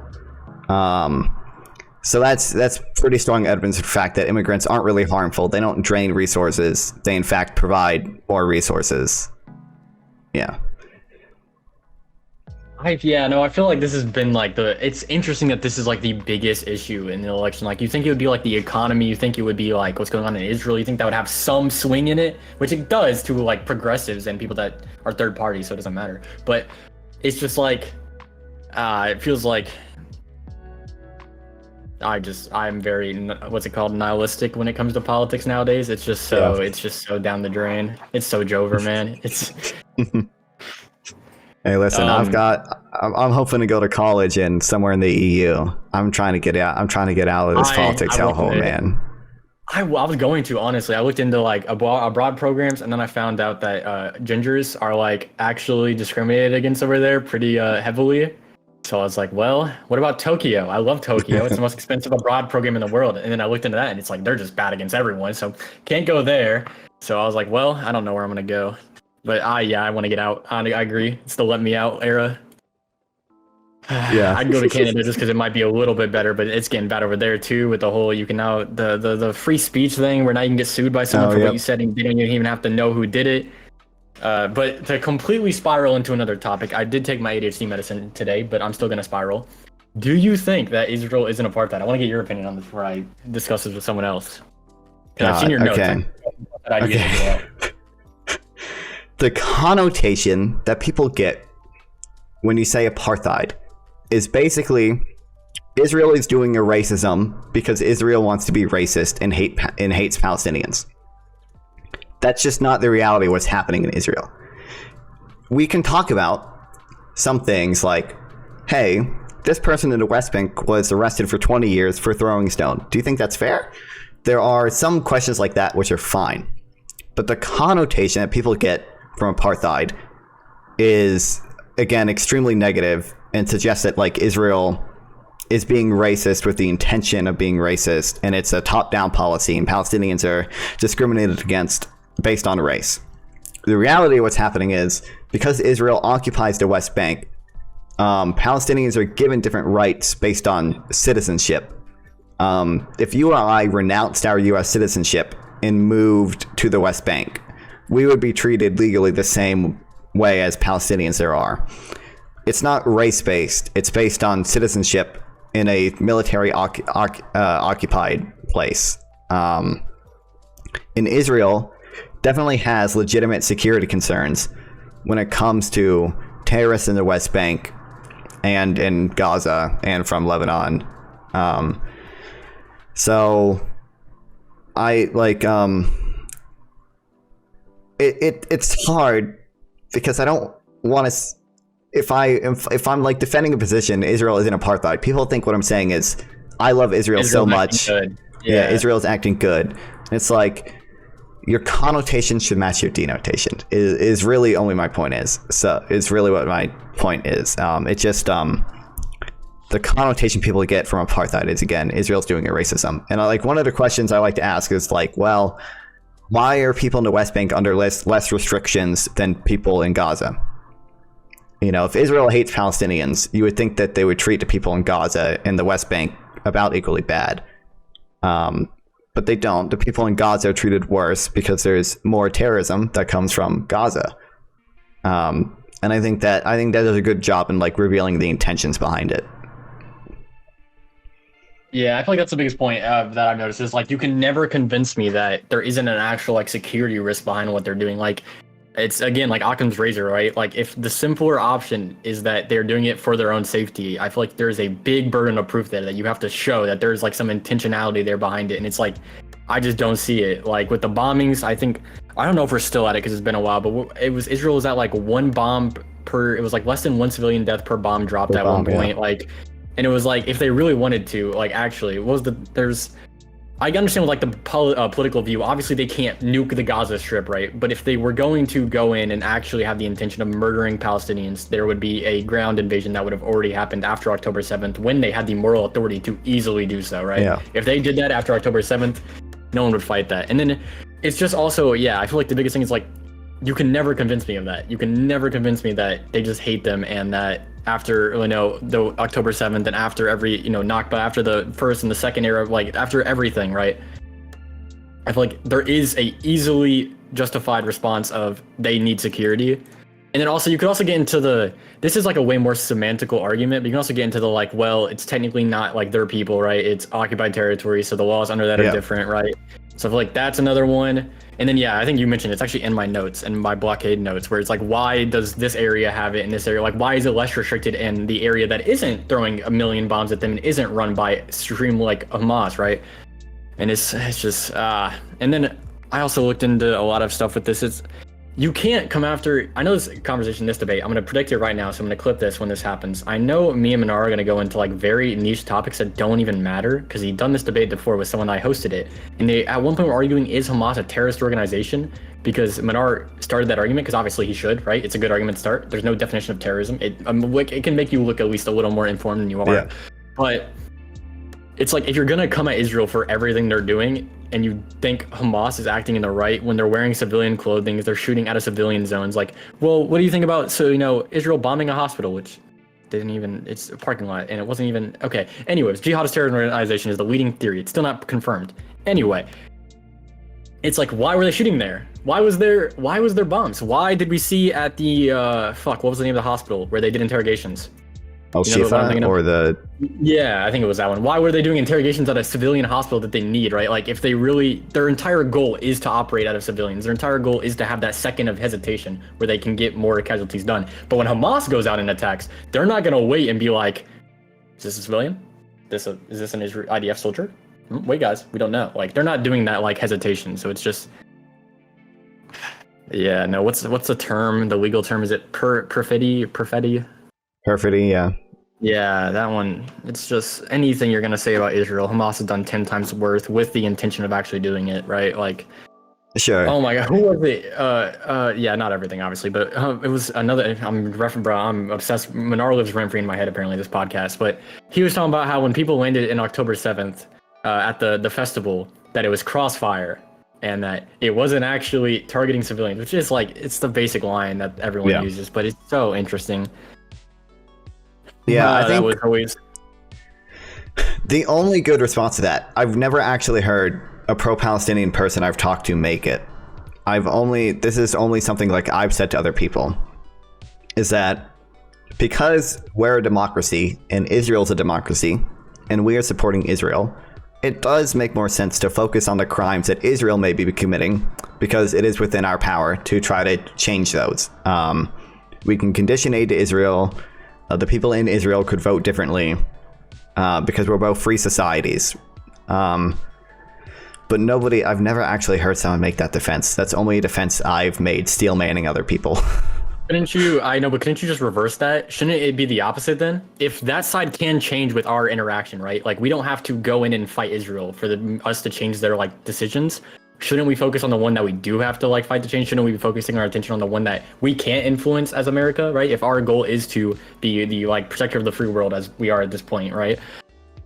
So that's pretty strong evidence of the fact that immigrants aren't really harmful. They don't drain resources. They in fact provide more resources. Yeah. I feel like this has been like it's interesting that this is like the biggest issue in the election. Like, you think it would be like the economy, you think it would be like what's going on in Israel, you think that would have some swing in it, which it does to like progressives and people that are third party, so it doesn't matter. But it's just like, it feels like I'm very, nihilistic when it comes to politics nowadays. It's just so down the drain. It's so Jover, man. It's Hey, listen, I'm hoping to go to college and somewhere in the EU. I'm trying to get out. I'm trying to get out of this politics hellhole, man. I was going to, honestly. I looked into like abroad programs, and then I found out that gingers are like actually discriminated against over there pretty heavily. So I was like, well, what about Tokyo? I love Tokyo. It's the most expensive abroad program in the world. And then I looked into that, and it's like they're just bad against everyone. So can't go there. So I was like, well, I don't know where I'm gonna go. But I want to get out. I agree. It's the let me out era. Yeah, I'd go to Canada just because it might be a little bit better, but it's getting bad over there too with the whole you can now the free speech thing where now you can get sued by someone for what you said and they don't even have to know who did it. But to completely spiral into another topic, I did take my ADHD medicine today, but I'm still gonna spiral. Do you think that Israel is an apartheid? I want to get your opinion on this before I discuss this with someone else. I've seen your notes. Okay. The connotation that people get when you say apartheid is basically Israel is doing a racism because Israel wants to be racist and hates Palestinians. That's just not the reality of what's happening in Israel. We can talk about some things like, hey, this person in the West Bank was arrested for 20 years for throwing a stone. Do you think that's fair? There are some questions like that which are fine. But the connotation that people get from apartheid is, again, extremely negative and suggests that like Israel is being racist with the intention of being racist, and it's a top-down policy, and Palestinians are discriminated against based on race. The reality of what's happening is because Israel occupies the West Bank, Palestinians are given different rights based on citizenship. If you or I renounced our U.S. citizenship and moved to the West Bank, we would be treated legally the same way as Palestinians there are. It's not race-based. It's based on citizenship in a military occupied place. In Israel, definitely has legitimate security concerns when it comes to terrorists in the West Bank and in Gaza and from Lebanon. So I like it's hard because I don't want to. If I'm like defending a position, Israel isn't apartheid. People think what I'm saying is I love Israel so much. Yeah, Israel's acting good. It's like your connotation should match your denotation. Is really only my point is. So it's really what my point is. It just the connotation people get from apartheid is, again, Israel's doing a racism. And like one of the questions I like to ask is like, well, why are people in the West Bank under less restrictions than people in Gaza? You know, if Israel hates Palestinians, you would think that they would treat the people in Gaza and the West Bank about equally bad. But they don't. The people in Gaza are treated worse because there's more terrorism that comes from Gaza. And I think that does a good job in like revealing the intentions behind it. Yeah, I feel like that's the biggest point that I've noticed is like you can never convince me that there isn't an actual like security risk behind what they're doing. Like it's again like Occam's razor, right? Like if the simpler option is that they're doing it for their own safety, I feel like there's a big burden of proof there that you have to show that there's like some intentionality there behind it. And it's like I just don't see it. Like with the bombings, I don't know if we're still at it because it's been a while, but Israel was at like one bomb per. It was like less than one civilian death per bomb dropped at one point. Yeah. Like. And it was like, if they really wanted to, like, actually, I understand with, like, the political view, obviously they can't nuke the Gaza Strip, right? But if they were going to go in and actually have the intention of murdering Palestinians, there would be a ground invasion that would have already happened after October 7th when they had the moral authority to easily do so, right? Yeah. If they did that after October 7th, no one would fight that. And then it's just also, yeah, I feel like the biggest thing is, like, you can never convince me of that. You can never convince me that they just hate them and that after, you know, the October 7th and after every, you know, Nakba, after the first and the second era, like after everything, right? I feel like there is a easily justified response of they need security. And then also you could also get into this is like a way more semantical argument, but you can also get into the like, well, it's technically not like their people, right? It's occupied territory, so the laws under that are different, right? So I feel like that's another one. And then, yeah, I think you mentioned it's actually in my notes and my blockade notes where it's like, why does this area have it in this area? Like, why is it less restricted in the area that isn't throwing a million bombs at them and isn't run by extreme like Hamas, right? And it's just, and then I also looked into a lot of stuff with this. you can't come after. I know this conversation, this debate. I'm gonna predict it right now, so I'm gonna clip this when this happens. I know me and Minar are gonna go into like very niche topics that don't even matter, because he done this debate before with someone I hosted it, and they at one point were arguing, is Hamas a terrorist organization? Because Minar started that argument, because obviously he should, right? It's a good argument to start. There's no definition of terrorism. It can make you look at least a little more informed than you are. Yeah. But it's like, if you're gonna come at Israel for everything they're doing, and you think Hamas is acting in the right when they're wearing civilian clothing, they're shooting out of civilian zones, like, well, what do you think about, Israel bombing a hospital, which didn't even, it's a parking lot, and it wasn't even, okay. Anyways, jihadist terrorist organization is the leading theory. It's still not confirmed. Anyway, it's like, why were they shooting there? Why was there bombs? Why did we see at the, what was the name of the hospital where they did interrogations? Shifa, or the... Yeah, I think it was that one. Why were they doing interrogations at a civilian hospital that they need, right? Like, if they really... Their entire goal is to operate out of civilians. Their entire goal is to have that second of hesitation where they can get more casualties done. But when Hamas goes out and attacks, they're not going to wait and be like, is this a civilian? Is this an IDF soldier? Wait, guys, we don't know. Like, they're not doing that, like, hesitation. So it's just... Yeah, no, what's the term? The legal term? Is it perfidy? Perfidy, yeah. Yeah, that one. It's just anything you're going to say about Israel. Hamas has done 10 times worth with the intention of actually doing it, right? Like, sure. Oh my God, who was it? Yeah, not everything, obviously, but it was another. I'm obsessed. Minar lives rent free in my head, apparently, this podcast. But he was talking about how when people landed in October 7th at the festival, that it was crossfire and that it wasn't actually targeting civilians, which is like, it's the basic line that everyone uses, but it's so interesting. Yeah, I think that was always the only good response to that. I've never actually heard a pro-Palestinian person I've talked to make it. This is only something like I've said to other people, is that because we're a democracy and Israel's a democracy and we are supporting Israel, it does make more sense to focus on the crimes that Israel may be committing, because it is within our power to try to change those. We can condition aid to Israel. The people in Israel could vote differently because we're both free societies. But I've never actually heard someone make that defense. That's only a defense I've made, steel manning other people. Couldn't you just reverse that? Shouldn't it be the opposite then? If that side can change with our interaction, right? Like, we don't have to go in and fight Israel for us to change their decisions. Shouldn't we focus on the one that we do have to fight to change? Shouldn't we be focusing our attention on the one that we can't influence as America, right? If our goal is to be the protector of the free world as we are at this point, right?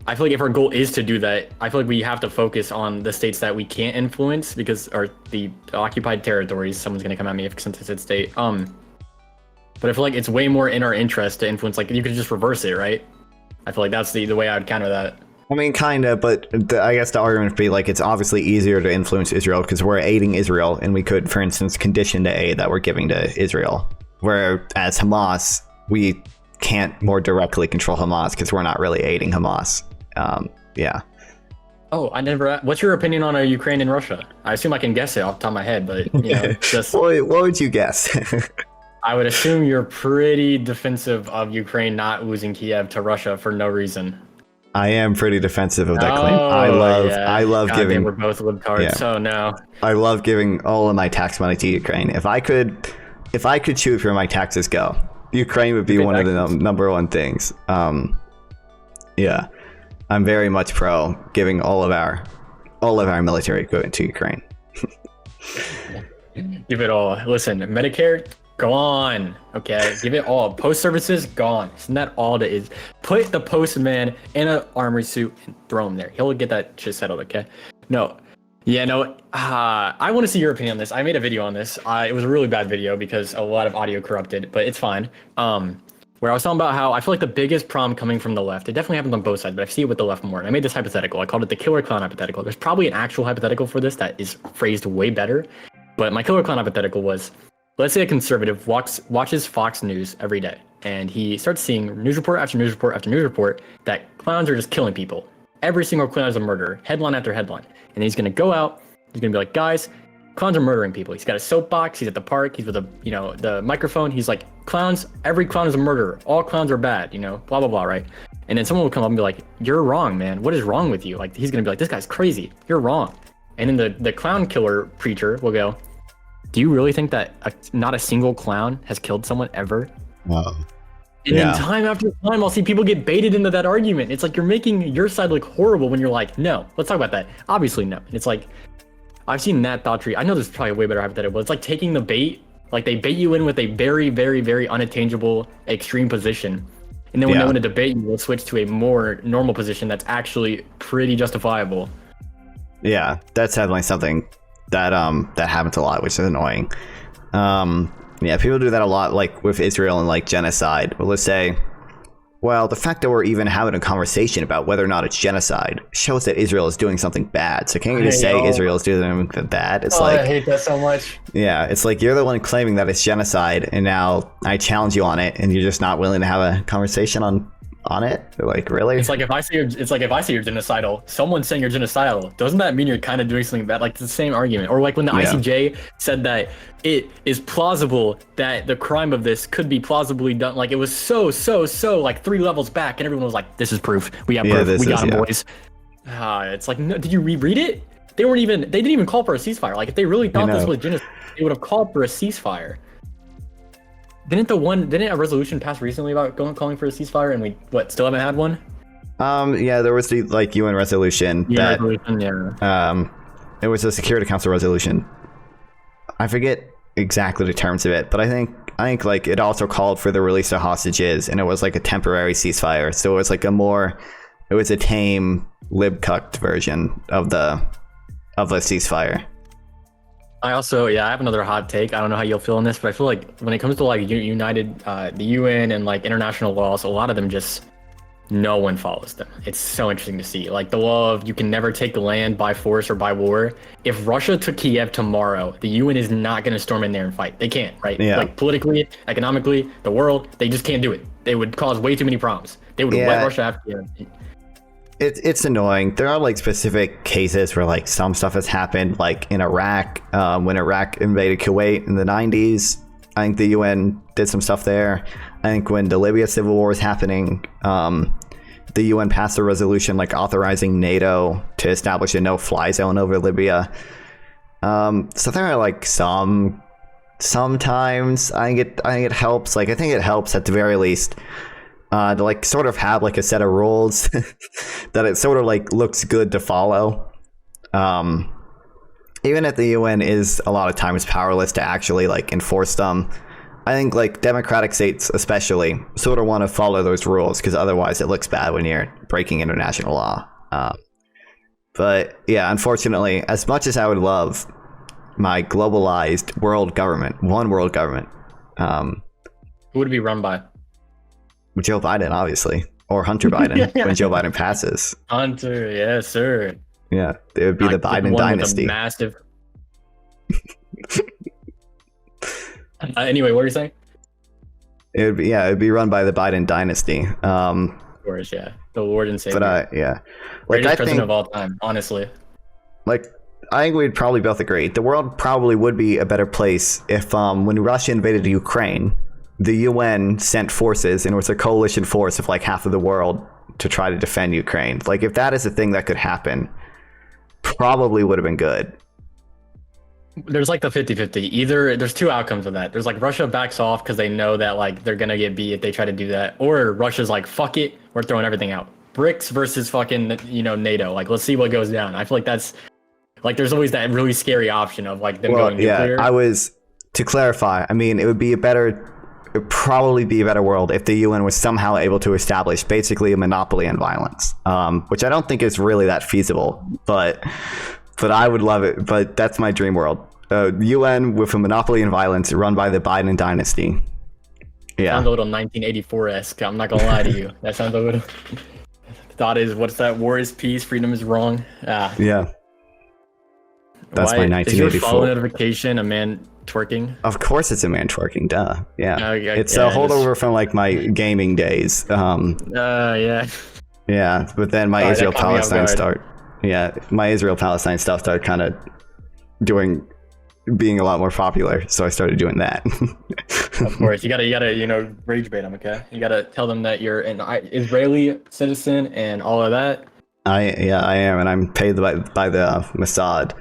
I feel like if our goal is to do that, I feel like we have to focus on the states that we can't influence, because or the occupied territories. Someone's gonna come at me since it's state. But I feel like it's way more in our interest to influence. Like, you could just reverse it, right? I feel like that's the way I would counter that. I mean, kind of, but I guess the argument would be it's obviously easier to influence Israel because we're aiding Israel, and we could, for instance, condition the aid that we're giving to Israel. Whereas Hamas, we can't more directly control Hamas because we're not really aiding Hamas. Yeah. Oh, what's your opinion on Ukraine and Russia? I assume I can guess it off the top of my head, but just what would you guess? I would assume you're pretty defensive of Ukraine not losing Kiev to Russia for no reason. I am pretty defensive of that claim. I love giving. We're both libtards, so no. I love giving all of my tax money to Ukraine. If I could choose where my taxes go, Ukraine would be one of the number one things. Yeah, I'm very much pro giving all of our military equipment to Ukraine. Give it all. Listen, Medicare, gone. Okay, give it all. Post services, gone. Isn't that all that is? Put the postman in an armory suit and throw him there. He'll get that shit settled. Okay. No. Yeah, no. I want to see your opinion on this. I made a video on this. It was a really bad video because a lot of audio corrupted, but it's fine. Where I was talking about how I feel like the biggest problem coming from the left, it definitely happens on both sides, but I see it with the left more. And I made this hypothetical. I called it the killer clown hypothetical. There's probably an actual hypothetical for this that is phrased way better. But my killer clown hypothetical was, let's say a conservative watches Fox News every day, and he starts seeing news report after news report after news report that clowns are just killing people. Every single clown is a murderer, headline after headline. And he's going to go out, he's going to be like, guys, clowns are murdering people. He's got a soapbox, he's at the park, he's with the microphone. He's like, clowns, every clown is a murderer. All clowns are bad, blah, blah, blah, right? And then someone will come up and be like, you're wrong, man. What is wrong with you? He's going to be like, this guy's crazy. You're wrong. And then the clown killer preacher will go, do you really think that not a single clown has killed someone ever? Wow. And then time after time, I'll see people get baited into that argument. It's like you're making your side look horrible when you're like, no, let's talk about that. Obviously, no. And it's like, I've seen that thought tree. I know there's probably a way better hypothetical, but it's like taking the bait. Like they bait you in with a very, very, very unattainable extreme position. And then when they want to debate you, we'll switch to a more normal position that's actually pretty justifiable. Yeah, that's definitely something that that happens a lot, which is annoying. Yeah, people do that a lot, like with Israel and like genocide. Well, let's say, well, the fact that we're even having a conversation about whether or not it's genocide shows that Israel is doing something bad. So can't you just say Israel is doing something bad? It's like, I hate that so much. Yeah, it's like you're the one claiming that it's genocide, and now I challenge you on it, and you're just not willing to have a conversation on it. Like, really? It's like if I say you're genocidal, someone's saying you're genocidal. Doesn't that mean you're kind of doing something bad? Like it's the same argument. Or like when the ICJ said that it is plausible that the crime of this could be plausibly done. Like it was so like 3 levels back, and everyone was like, "This is proof. We have proof. We got them, boys." It's like, no, did you reread it? They didn't even call for a ceasefire. Like if they really thought this was genocide, they would have called for a ceasefire. Didn't a resolution pass recently about calling for a ceasefire, and we still haven't had one? Yeah, there was the like UN resolution. It was a Security Council resolution. I forget exactly the terms of it, but I think like it also called for the release of hostages, and it was like a temporary ceasefire. So it was like it was a tame lib-cucked version of the ceasefire. I have another hot take. I don't know how you'll feel on this, but I feel like when it comes to like the UN and like international laws, a lot of them just no one follows them. It's so interesting to see. Like the law of you can never take land by force or by war. If Russia took Kiev tomorrow, the UN is not going to storm in there and fight. They can't, right? Yeah. Like politically, economically, the world, they just can't do it. They would cause way too many problems. They would let Russia have Kiev. It's annoying. There are like specific cases where like some stuff has happened, like in Iraq, when Iraq invaded Kuwait in the 90s. I think the UN did some stuff there. I think when the Libya civil war was happening, the UN passed a resolution like authorizing NATO to establish a no-fly zone over Libya. So there are like sometimes I think it helps. Like I think it helps at the very least. To like sort of have like a set of rules that it sort of like looks good to follow. Even if the UN is a lot of times powerless to actually like enforce them, I think like democratic states especially sort of want to follow those rules because otherwise it looks bad when you're breaking international law. But yeah, unfortunately, as much as I would love my globalized world government, one world government, who would it be run by? Joe Biden, obviously, or Hunter Biden when Joe Biden passes. Hunter, yes, sir. Yeah, it would be the Biden dynasty. Massive. Anyway, what were you saying? It'd be run by the Biden dynasty. Of course, yeah, the Lord and Savior. But greatest president of all time, honestly. Like, I think we'd probably both agree the world probably would be a better place if, when Russia invaded Ukraine, the UN sent forces, and it was a coalition force of like half of the world to try to defend Ukraine. Like if that is a thing that could happen, probably would have been good. There's like the 50-50. Either there's 2 outcomes of that. There's like Russia backs off because they know that like they're gonna get beat if they try to do that, or Russia's like, fuck it, we're throwing everything out. BRICS versus fucking NATO. Like let's see what goes down. I feel like that's like there's always that really scary option of like them going nuclear. To clarify, I mean it would probably be a better world if the UN was somehow able to establish basically a monopoly on violence, which I don't think is really that feasible, but I would love it. But that's my dream world. UN with a monopoly in violence run by the Biden dynasty. Yeah. Sounds a little 1984-esque. I'm not going to lie to you. That sounds a little... Thought is, what's that? War is peace, freedom is wrong. Yeah. That's my 1984. Is your follow notification a man twerking? Of course it's a man twerking, duh. Yeah. It's a holdover from like my gaming days. Yeah. Yeah, but then my Israel-Palestine stuff started kind of being a lot more popular, so I started doing that. Of course, you gotta rage bait them, okay? You gotta tell them that you're an Israeli citizen and all of that. I am, and I'm paid by the Mossad.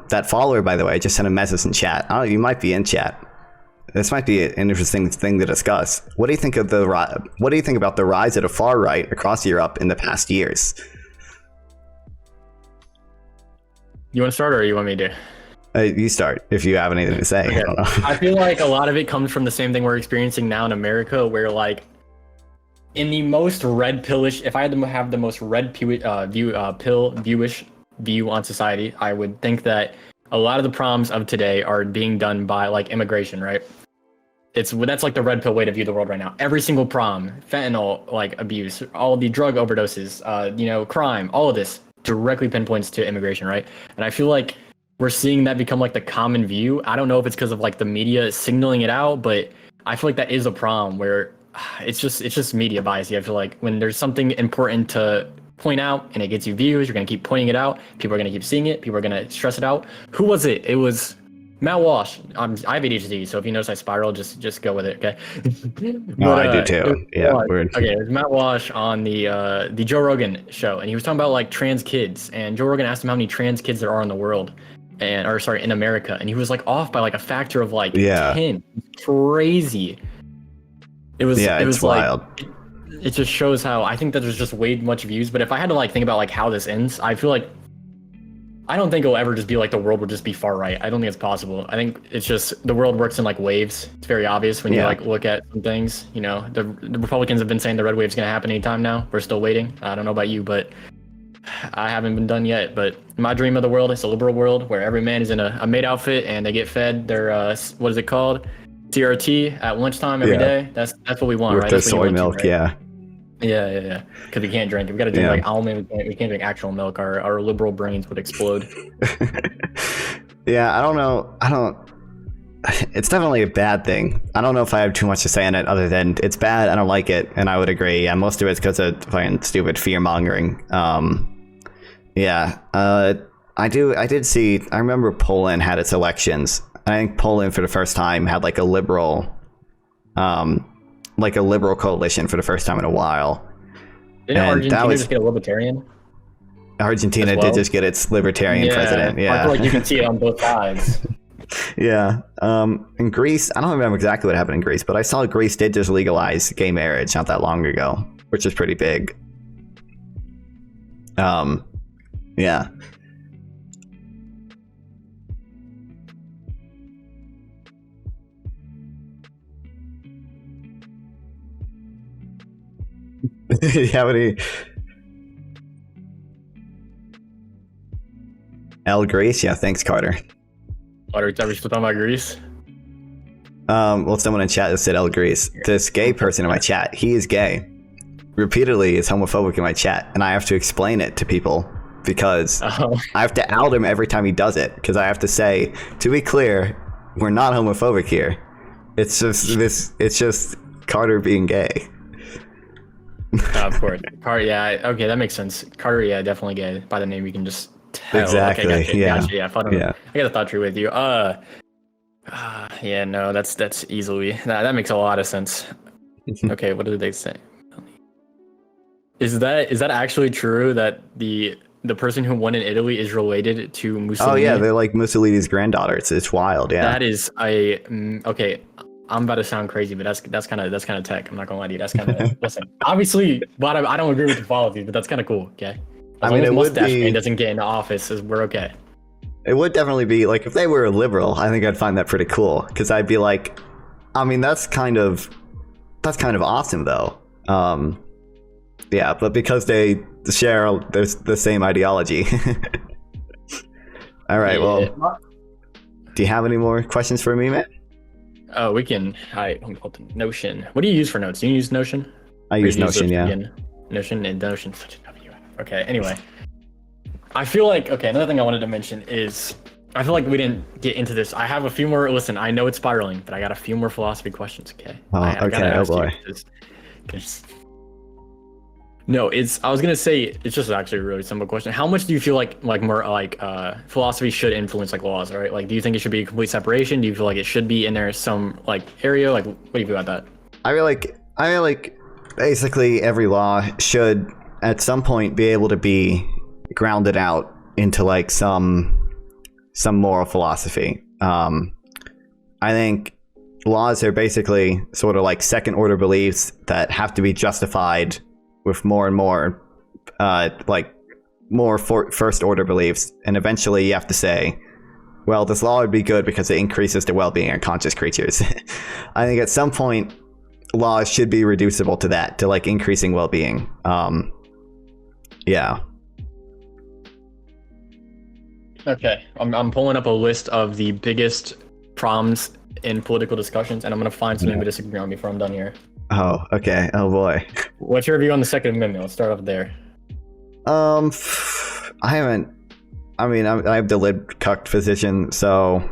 That follower, by the way, just sent a message in chat. Oh, you might be in chat. This might be an interesting thing to discuss. What do you think of what do you think about the rise of the far right across Europe in the past years? You want to start, or you want me to? You start if you have anything to say. Okay. I don't know. I feel like a lot of it comes from the same thing we're experiencing now in America, where like in the most red pillish, if I had to have the most red viewish view on society, I would think that a lot of the problems of today are being done by like immigration, right? That's like the red pill way to view the world right now. Every single problem, fentanyl like abuse, all the drug overdoses, crime, all of this directly pinpoints to immigration, right? And I feel like we're seeing that become like the common view. I don't know if it's because of like the media signaling it out, but I feel like that is a problem where it's just media bias. I feel like when there's something important to point out and it gets you views, you're gonna keep pointing it out. People are gonna keep seeing it. People are gonna stress it out. Who was it? It was Matt Walsh. I have ADHD, so if you notice I spiral, just go with it, okay? I do too. Yeah, weird. Okay, it was Matt Walsh on the Joe Rogan show, and he was talking about like trans kids, and Joe Rogan asked him how many trans kids there are in the world, in America, and he was like off by like a factor of like 10. Crazy. It was wild. Like, it just shows how I think that there's just way much views. But if I had to like think about like how this ends, I feel like I don't think it'll ever just be like the world will just be far right. I don't think it's possible. I think it's just the world works in like waves. It's very obvious when you like look at some things. You know, the Republicans have been saying the red wave's gonna happen anytime now. We're still waiting. I don't know about you, but I haven't been done yet. But my dream of the world is a liberal world where every man is in a maid outfit and they get fed their what is it called? CRT at lunchtime every day. That's what we want, with right? The That's soy milk, right? Yeah. Because we can't drink it. We got to drink like almond. We can't drink actual milk. Our liberal brains would explode. Yeah, I don't know. It's definitely a bad thing. I don't know if I have too much to say on it other than it's bad. I don't like it, and I would agree. Yeah, most of it's because of fucking stupid fear-mongering. I did see. I remember Poland had its elections. I think Poland for the first time had like a liberal coalition for the first time in a while. Didn't Argentina just get a libertarian? Argentina did just get its libertarian president. Yeah, I feel like you can see it on both sides. Yeah. In Greece, I don't remember exactly what happened in Greece, but I saw Greece did just legalize gay marriage not that long ago, which is pretty big. Yeah. Do you have any? Greece? Yeah, thanks, Carter. Are we still talking about Greece? Well, someone in chat said Greece. This gay person in my chat, he is gay. Repeatedly is homophobic in my chat, and I have to explain it to people because I have to out him every time he does it, because I have to say, to be clear, we're not homophobic here. It's just Carter being gay. Of course. Carter, yeah, okay, that makes sense. Carter, yeah, definitely gay. By the name, you can just tell. Exactly. Okay, gotcha, Yeah. I got a thought tree with you. Yeah, no, that's easily that makes a lot of sense. Okay, what did they say? Is that actually true that the person who won in Italy is related to Mussolini? Oh yeah, they're like Mussolini's granddaughter. It's wild. Yeah. That is okay. I'm about to sound crazy, but that's kind of tech. I'm not gonna lie to you. That's kind of listen. Obviously, but I don't agree with the policies, but that's kind of cool. Okay. As long as Mustache Man doesn't get into office, we're okay. It would definitely be like if they were a liberal. I think I'd find that pretty cool because I'd be like, I mean, that's kind of awesome though. Yeah, but because they share the same ideology. All right. Yeah. Well, do you have any more questions for me, man? Oh, we can. Notion. What do you use for notes? Do you use Notion? I use Notion, yeah. Notion and Notion. Okay, anyway. I feel like, another thing I wanted to mention is, I feel like we didn't get into this. I have a few more, listen, I know it's spiraling, but I got a few more philosophy questions, okay? Oh boy. No, I was gonna say, it's just actually a really simple question. How much do you feel like more like philosophy should influence like laws, right? Like, do you think it should be a complete separation? Do you feel like it should be in there some like area? Like, what do you feel about that? I feel like basically every law should at some point be able to be grounded out into like some some moral philosophy. I think laws are basically sort of like second order beliefs that have to be justified with more and more first order beliefs, and eventually you have to say, well, this law would be good because it increases the well-being of conscious creatures. I think at some point laws should be reducible to that, to like increasing well-being. Yeah. Okay, I'm pulling up a list of the biggest problems in political discussions, and I'm gonna find something we disagree on before I'm done here. Oh, okay. Oh boy. What's your view on the Second Amendment? Let's start off there. I have the lib cucked position, so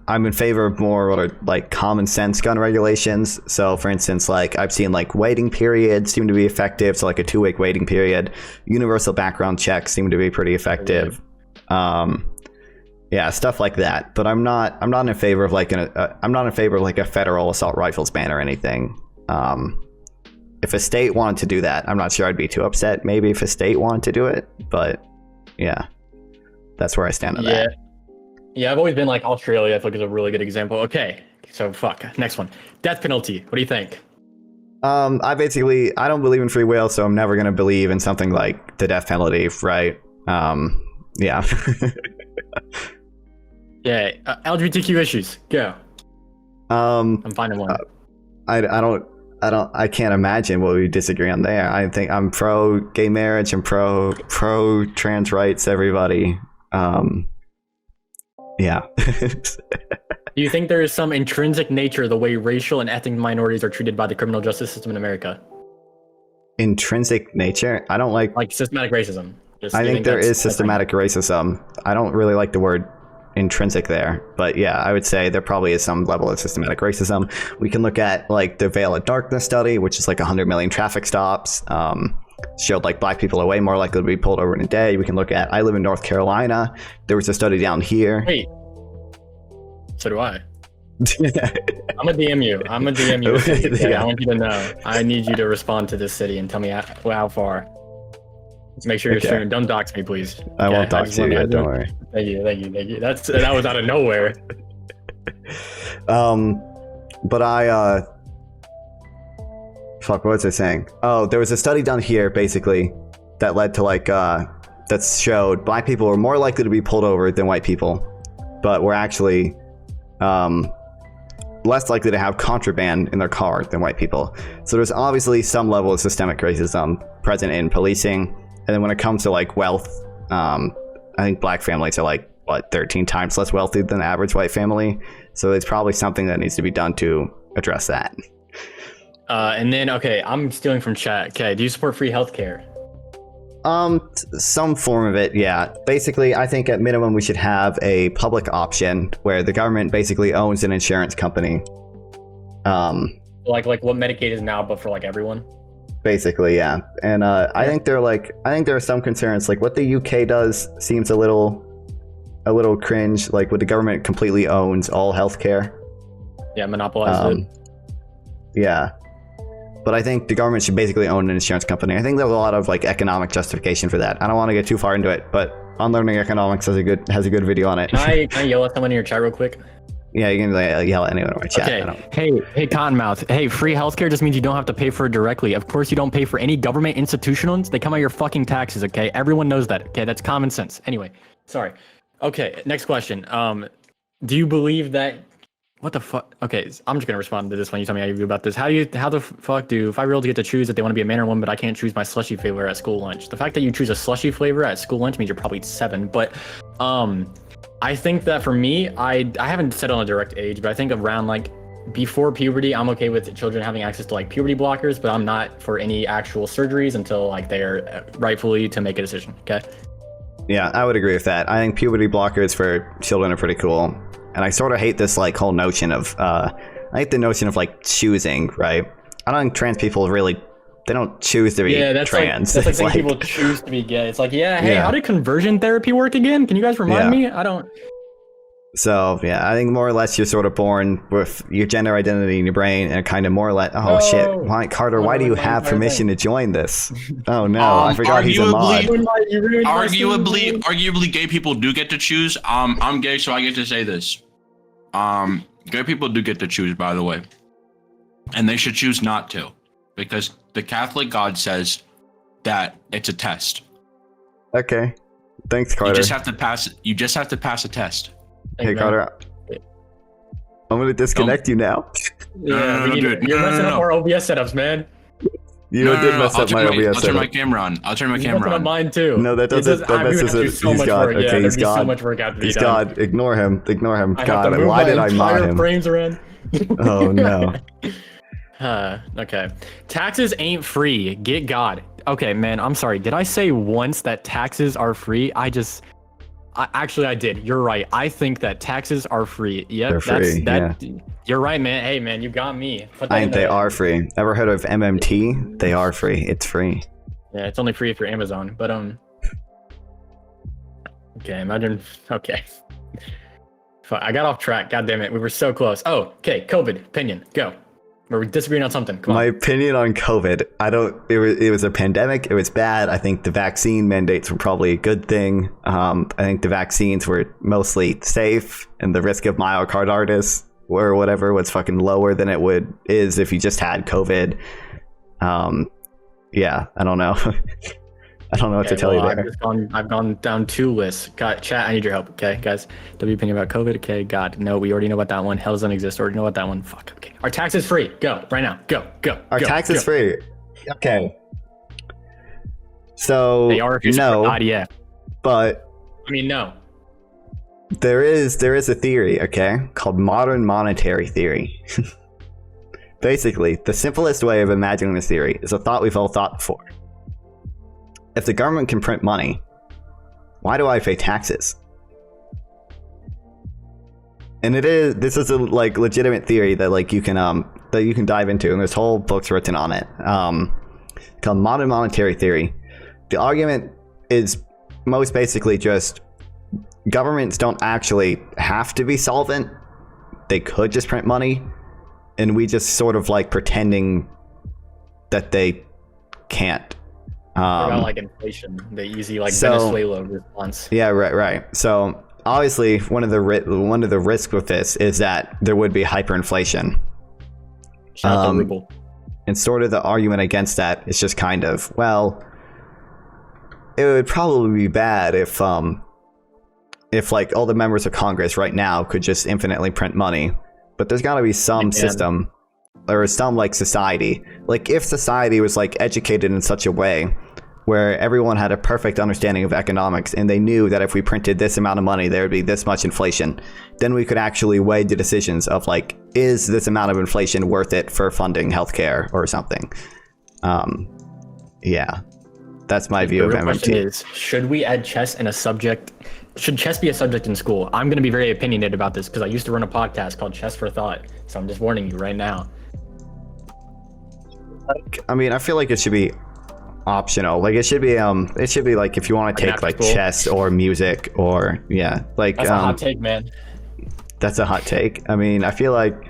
I'm in favor of more like common sense gun regulations. So for instance, like I've seen like waiting periods seem to be effective. So like a 2-week waiting period, universal background checks seem to be pretty effective. Yeah, stuff like that. But I'm not in favor of like a federal assault rifles ban or anything. If a state wanted to do that, I'm not sure I'd be too upset. Maybe if a state wanted to do it, but yeah, that's where I stand on that. Yeah, I've always been like Australia. I think is a really good example. Okay, so next one, death penalty. What do you think? I don't believe in free will, so I'm never gonna believe in something like the death penalty, right? Yeah. Yeah, LGBTQ issues. Go. I'm finding one. I can't imagine what we disagree on there. I think I'm pro gay marriage and pro trans rights. Everybody. Yeah. Do you think there is some intrinsic nature the way racial and ethnic minorities are treated by the criminal justice system in America? Intrinsic nature? I don't like systematic racism. I think there is systematic racism. I don't really like the word intrinsic there, but yeah, I would say there probably is some level of systematic racism. We can look at like the Veil of Darkness study, which is like 100 million traffic stops, showed like black people are way more likely to be pulled over in a day. We can look at, I live in North Carolina, there was a study down here. Wait, so do I. I'm gonna DM you. Yeah, I want you to know. I need you to respond to this city and tell me how far. Let's make sure you're streaming. Don't dox me, please. I won't dox you yet, don't worry. Thank you. That was out of nowhere. But what was I saying? Oh, there was a study done here, basically, that led to like, that showed black people were more likely to be pulled over than white people, but were actually, less likely to have contraband in their car than white people. So there's obviously some level of systemic racism present in policing. And then when it comes to like wealth, I think black families are like, 13 times less wealthy than the average white family. So it's probably something that needs to be done to address that. And then, okay, I'm stealing from chat. Okay, do you support free healthcare? Some form of it, yeah. Basically, I think at minimum we should have a public option where the government basically owns an insurance company. Like what Medicaid is now, but for like everyone? Basically, yeah. And I think there are some concerns, like what the UK does seems a little cringe, like when the government completely owns all healthcare. Yeah, monopolize it. Yeah. But I think the government should basically own an insurance company. I think there's a lot of like economic justification for that. I don't want to get too far into it, but Unlearning Economics has a good video on it. Can I yell at someone in your chat real quick? Yeah, you can yell at anyone in my chat. Okay. Hey, Cottonmouth. Hey, free healthcare just means you don't have to pay for it directly. Of course, you don't pay for any government institutions. They come out of your fucking taxes. Okay, everyone knows that. Okay, that's common sense. Anyway, sorry. Okay, next question. Do you believe that? What the fuck? Okay, I'm just gonna respond to this one. You tell me how you feel about this. How the fuck do 5-year-olds get to choose if they want to be a man or woman, but I can't choose my slushy flavor at school lunch? The fact that you choose a slushy flavor at school lunch means you're probably 7. But I think that for me, I haven't set on a direct age, but I think around like before puberty, I'm okay with children having access to like puberty blockers, but I'm not for any actual surgeries until like they're rightfully to make a decision. Okay. Yeah, I would agree with that. I think puberty blockers for children are pretty cool. And I sort of hate this like whole notion of, I hate the notion of like choosing, right? I don't think trans people really, they don't choose to be trans. That's like people choose to be gay. It's like, hey, how did conversion therapy work again? Can you guys remind me? I don't. So yeah, I think more or less you're sort of born with your gender identity in your brain, and kind of more or less. Oh shit! Why, Carter? Why do you have permission to join this? Oh no, I forgot he's a mod. Arguably, gay people do get to choose. I'm gay, so I get to say this. Gay people do get to choose, by the way, and they should choose not to, because the Catholic God says that it's a test. Okay, thanks, Carter. You just have to pass. You just have to pass a test. Hey, Carter, I'm gonna disconnect you now. Yeah, you're messing up our OBS setups, man. You did mess up my OBS setup. I'll turn my camera on. I'll turn my camera on. Mine too. No, that doesn't. That messes it. He's gone. Okay, he's gone. So much work after he's gone. Ignore him. Ignore him. God, why did I mod him? Frames around. Oh no. Okay. Taxes ain't free. Get God. Okay, man. I'm sorry. Did I say once that taxes are free? Actually, I did. You're right. I think that taxes are free. Yep, they're free. Yeah. You're right, man. Hey, man, you got me. They are free. Ever heard of MMT? They are free. It's free. Yeah, it's only free if you're Amazon. But okay, imagine. Okay, I got off track. God damn it, we were so close. Oh, okay. COVID opinion. Go. We're disagreeing on something. Come on. My opinion on COVID. It was a pandemic. It was bad. I think the vaccine mandates were probably a good thing. I think the vaccines were mostly safe, and the risk of myocarditis or whatever was fucking lower than it is if you just had COVID. Yeah, I don't know. I don't know what to tell you there. I've gone down 2 lists. Chat, I need your help. Okay, guys. W opinion about COVID. Okay, God, no, we already know about that one. Hell doesn't exist. Already know about that one. Fuck. Okay. Our tax is free. Go right now. Go. Our tax is free. Okay. So they are not yet. But I mean, no. There is a theory, okay, called modern monetary theory. Basically, the simplest way of imagining this theory is a thought we've all thought before. If the government can print money, why do I pay taxes? And this is a legitimate theory that you can dive into, and there's whole books written on it. Called modern monetary theory. The argument is most basically just governments don't actually have to be solvent. They could just print money, and we just sort of pretending that they can't. About inflation, the easy Venezuela response. Yeah, right. So obviously, one of the risks with this is that there would be hyperinflation. Shout out the ruble. And sort of the argument against that is just kind of, well, it would probably be bad if all the members of Congress right now could just infinitely print money, but there's got to be some system or some society. If society was educated in such a way where everyone had a perfect understanding of economics and they knew that if we printed this amount of money, there would be this much inflation, then we could actually weigh the decisions of is this amount of inflation worth it for funding healthcare or something? Yeah, that's my view of MMT. The real question is, should we add chess in a subject? Should chess be a subject in school? I'm going to be very opinionated about this because I used to run a podcast called Chess for Thought. So I'm just warning you right now. I mean, I feel like it should be optional. It should be if you want to take chess or music or that's a hot take, man. That's a hot take. I mean, I feel like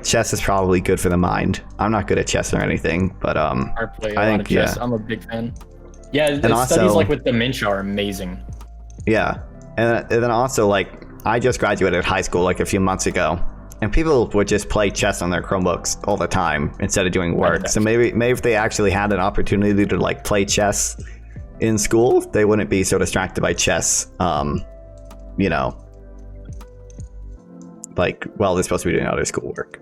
chess is probably good for the mind. I'm not good at chess or anything, but I play a lot of chess. I'm a big fan. Yeah, the studies with dementia are amazing. Yeah, and then also I just graduated high school a few months ago, and people would just play chess on their Chromebooks all the time instead of doing work. So maybe if they actually had an opportunity to play chess in school, they wouldn't be so distracted by chess. While they're supposed to be doing other schoolwork.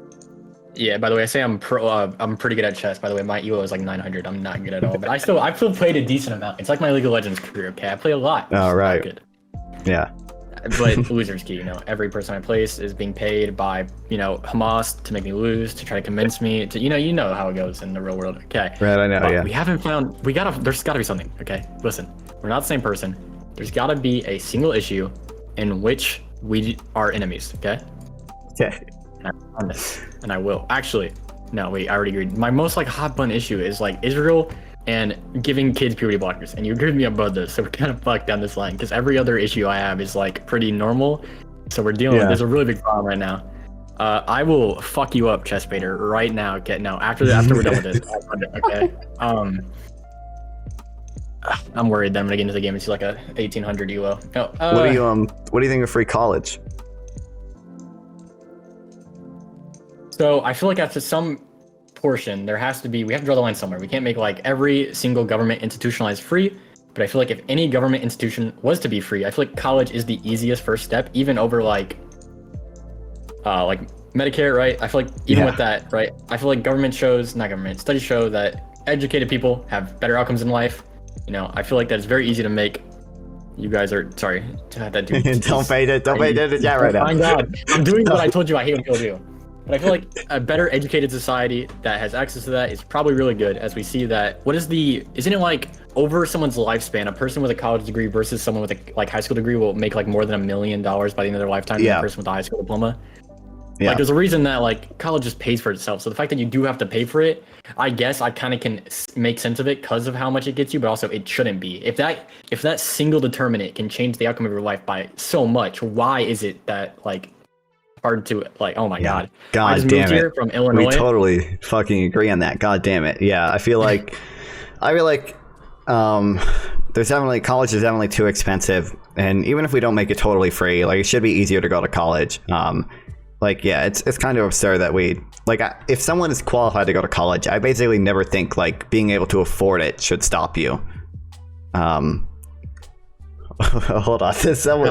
Yeah. By the way, I say I'm pretty good at chess. By the way, my ELO is 900. I'm not good at all, but I still played a decent amount. It's like my League of Legends career. Okay, I play a lot. Oh right. Good. Yeah. But loser's key. Every person I place is being paid by Hamas to make me lose, to try to convince me to you know how it goes in the real world. Okay. Right. I know. But yeah. We haven't found. There's got to be something. Okay. Listen, we're not the same person. There's got to be a single issue in which we are enemies. Okay. Okay. And I promise, and I will. Actually, no, wait, I already agreed. My most hot button issue is Israel and giving kids puberty blockers. And you agreed with me about this, so we're kind of fucked down this line because every other issue I have is like pretty normal. So we're dealing with there's a really big problem right now. I will fuck you up, Chessbaiter, right now. After we're done with this. Okay. I'm worried that I'm gonna get into the game and see like a 1800 UO. What do you think of free college? So I feel like after some portion, we have to draw the line somewhere. We can't make like every single government institutionalized free, but I feel like if any government institution was to be free, I feel like college is the easiest first step, even over like Medicare, right? I feel like even with that, right? I feel like studies show that educated people have better outcomes in life. You know, I feel like that's very easy to make. You guys are sorry. That dude. Don't fade it right now. My God, I'm doing what I told you I hate when people do. But I feel like a better educated society that has access to that is probably really good, as we see that. Isn't it like over someone's lifespan, a person with a college degree versus someone with a high school degree will make like more than $1 million by the end of their lifetime than a person with a high school diploma? Yeah. Like there's a reason that like college just pays for itself. So the fact that you do have to pay for it, I guess I kind of can make sense of it because of how much it gets you, but also it shouldn't be. If that single determinant can change the outcome of your life by so much, why is it that like hard to like, oh my God. God damn it. Here from Illinois. We totally fucking agree on that. God damn it. Yeah, I feel like college is definitely too expensive, and even if we don't make it totally free, like it should be easier to go to college. It's kind of absurd that if someone is qualified to go to college, I basically never think like being able to afford it should stop you. Hold on, there's some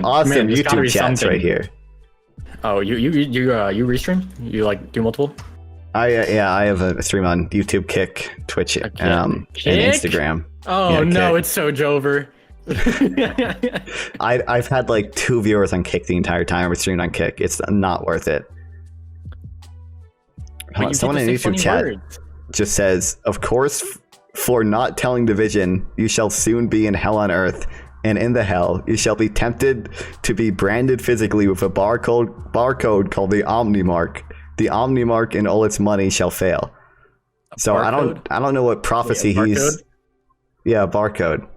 awesome YouTube chats right here. Oh, you restream? You like do multiple? I have a stream on YouTube, Kick, Twitch, and Instagram. Oh no, Kick. It's so Jover. I've had like 2 viewers on Kick the entire time we streamed on Kick. It's not worth it. Someone in YouTube chat just says, "Of course, for not telling division, you shall soon be in hell on earth, and in the hell you shall be tempted to be branded physically with a barcode called the Omnimark. The Omnimark and all its money shall fail." So I don't know what prophecy he's. Yeah, barcode.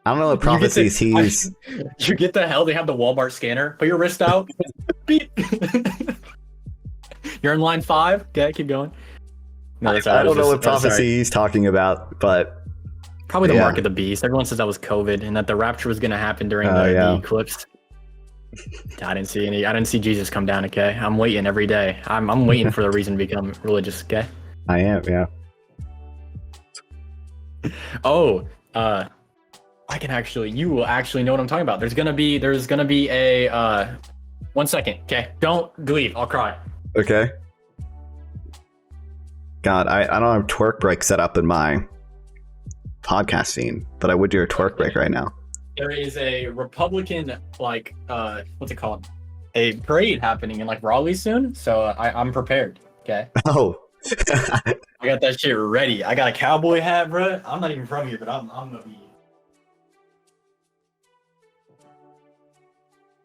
I don't know what prophecies he's. You get the hell? They have the Walmart scanner. Put your wrist out. Beep. You're in line 5. Okay, keep going. No, I don't know what prophecy he's talking about, but probably the mark of the beast. Everyone says that was COVID and that the rapture was going to happen during the eclipse. I didn't see Jesus come down. Okay, I'm waiting every day. I'm waiting for the reason to become religious. Okay. I am. Yeah. Oh, you will actually know what I'm talking about. There's gonna be a 1 second. Okay, don't leave. I'll cry. Okay. God, I don't have twerk break set up in my podcast scene, but I would do a twerk break right now. There is a Republican what's it called? A parade happening in like Raleigh soon, so I'm prepared. Okay. Oh. I got that shit ready. I got a cowboy hat, bro. I'm not even from here, but I'm gonna be.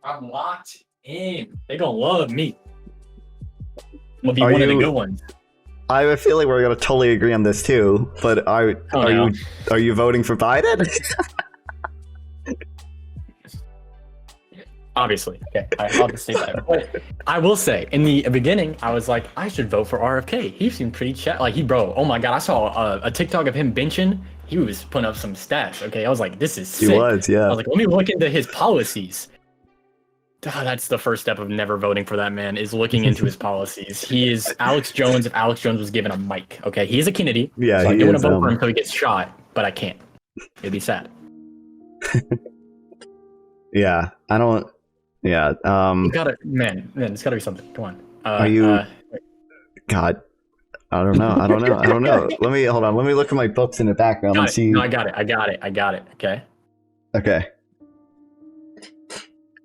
I'm locked in. They gonna love me. I'm gonna be one of the good ones. I feel like we're gonna totally agree on this too. But are you voting for Biden? Obviously, okay. I'll just say that. But I will say, in the beginning, I was like, I should vote for RFK. He seemed pretty oh my God, I saw a TikTok of him benching. He was putting up some stats. Okay, I was like, this is sick. He was, yeah. I was like, let me look into his policies. That's the first step of never voting for that man, is looking into his policies. He is Alex Jones if Alex Jones was given a mic. Okay, he is a Kennedy. Yeah, so I do want to vote for him until he gets shot, but I can't. It'd be sad. Yeah, I don't. Yeah. You gotta, man, it's gotta be something. Come on. Are you? God, I don't know. Let me look at my books in the background and see. No, I got it. Okay. Okay.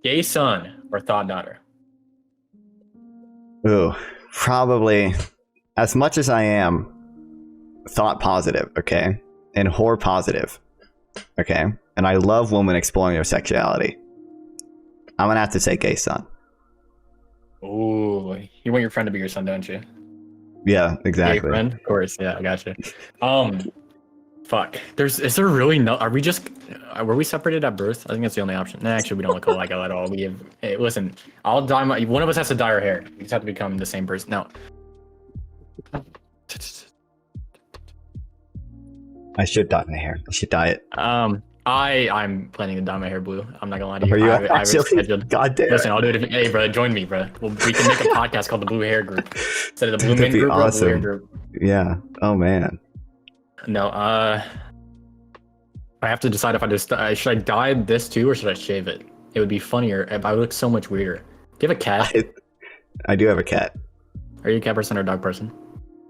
Gay son or thought daughter? Ooh, probably. As much as I am thought positive, okay, and whore positive, okay, and I love women exploring their sexuality, I'm gonna have to say gay son. Ooh, you want your friend to be your son, don't you? Yeah, Gay exactly. friend, of course. Yeah, I gotcha. Fuck. Is there really no? Are we just? Were we separated at birth? I think that's the only option. Nah, actually, we don't look alike at all. We have. Hey, listen, I'll dye my. One of us has to dye our hair. We just have to become the same person. No. I should dye my hair. I should dye it. I'm planning to dye my hair blue. I'm not gonna lie to you. Are you I have it actually? scheduled. God damn. Listen, I'll do it. Hey, bro, join me, bro. We can make a podcast called the Blue Hair Group instead of the Blue That'd Men be Group. Bro, Blue Hair awesome. Group. Yeah. Oh man. No. I have to decide if should I dye this too or should I shave it? It would be funnier if I would look so much weirder. Do you have a cat? I do have a cat. Are you a cat person or a dog person?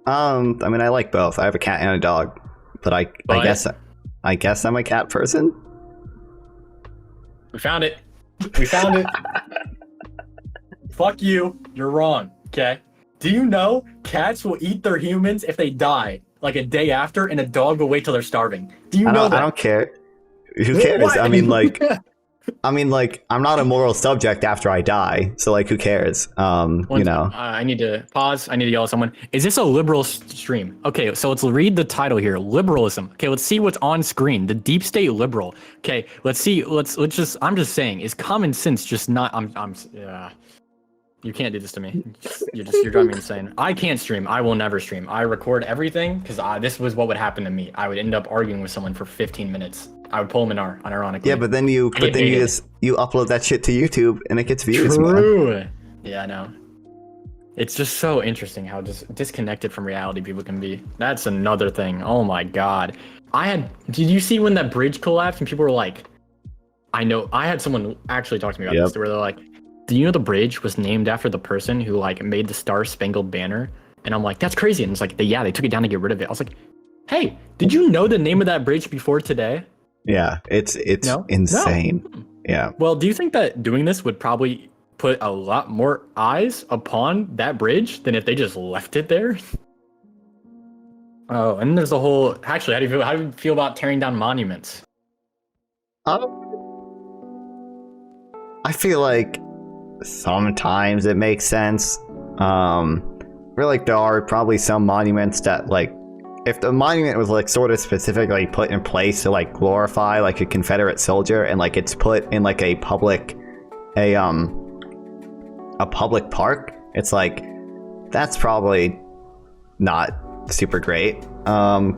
I mean, I like both. I have a cat and a dog, but I guess I'm a cat person. We found it. We found it. Fuck you. You're wrong. Okay. Do you know cats will eat their humans if they die like a day after, and a dog will wait till they're starving? Do you know that? I don't care. Who cares? What? I mean, like, I'm not a moral subject after I die, so like, who cares? You know. I need to pause. I need to yell at someone. Is this a liberal stream? Okay, so let's read the title here. Liberalism. Okay, let's see what's on screen. The Deepstate Liberal. Okay, let's see. Let's just. I'm just saying. Is common sense just not? You can't do this to me. You're driving me insane. I can't stream. I will never stream. I record everything because this was what would happen to me. I would end up arguing with someone for 15 minutes. I would pull them in unironically. Yeah, but then you upload that shit to YouTube and it gets views. True. Man. Yeah, I know. It's just so interesting how just disconnected from reality people can be. That's another thing. Oh my god. Did you see when that bridge collapsed and people were like, I had someone actually talk to me about this where they're like, do you know the bridge was named after the person who like made the Star Spangled Banner? And I'm like, that's crazy. And it's like, they took it down to get rid of it. I was like, hey, did you know the name of that bridge before today? Yeah, it's insane. No. Yeah. Well, do you think that doing this would probably put a lot more eyes upon that bridge than if they just left it there? Oh, and there's a whole. Actually, how do you feel about tearing down monuments? I feel like sometimes it makes sense. I feel like there are probably some monuments that, like, if the monument was like sort of specifically put in place to like glorify like a Confederate soldier, and like it's put in like a public park, it's like that's probably not super great. I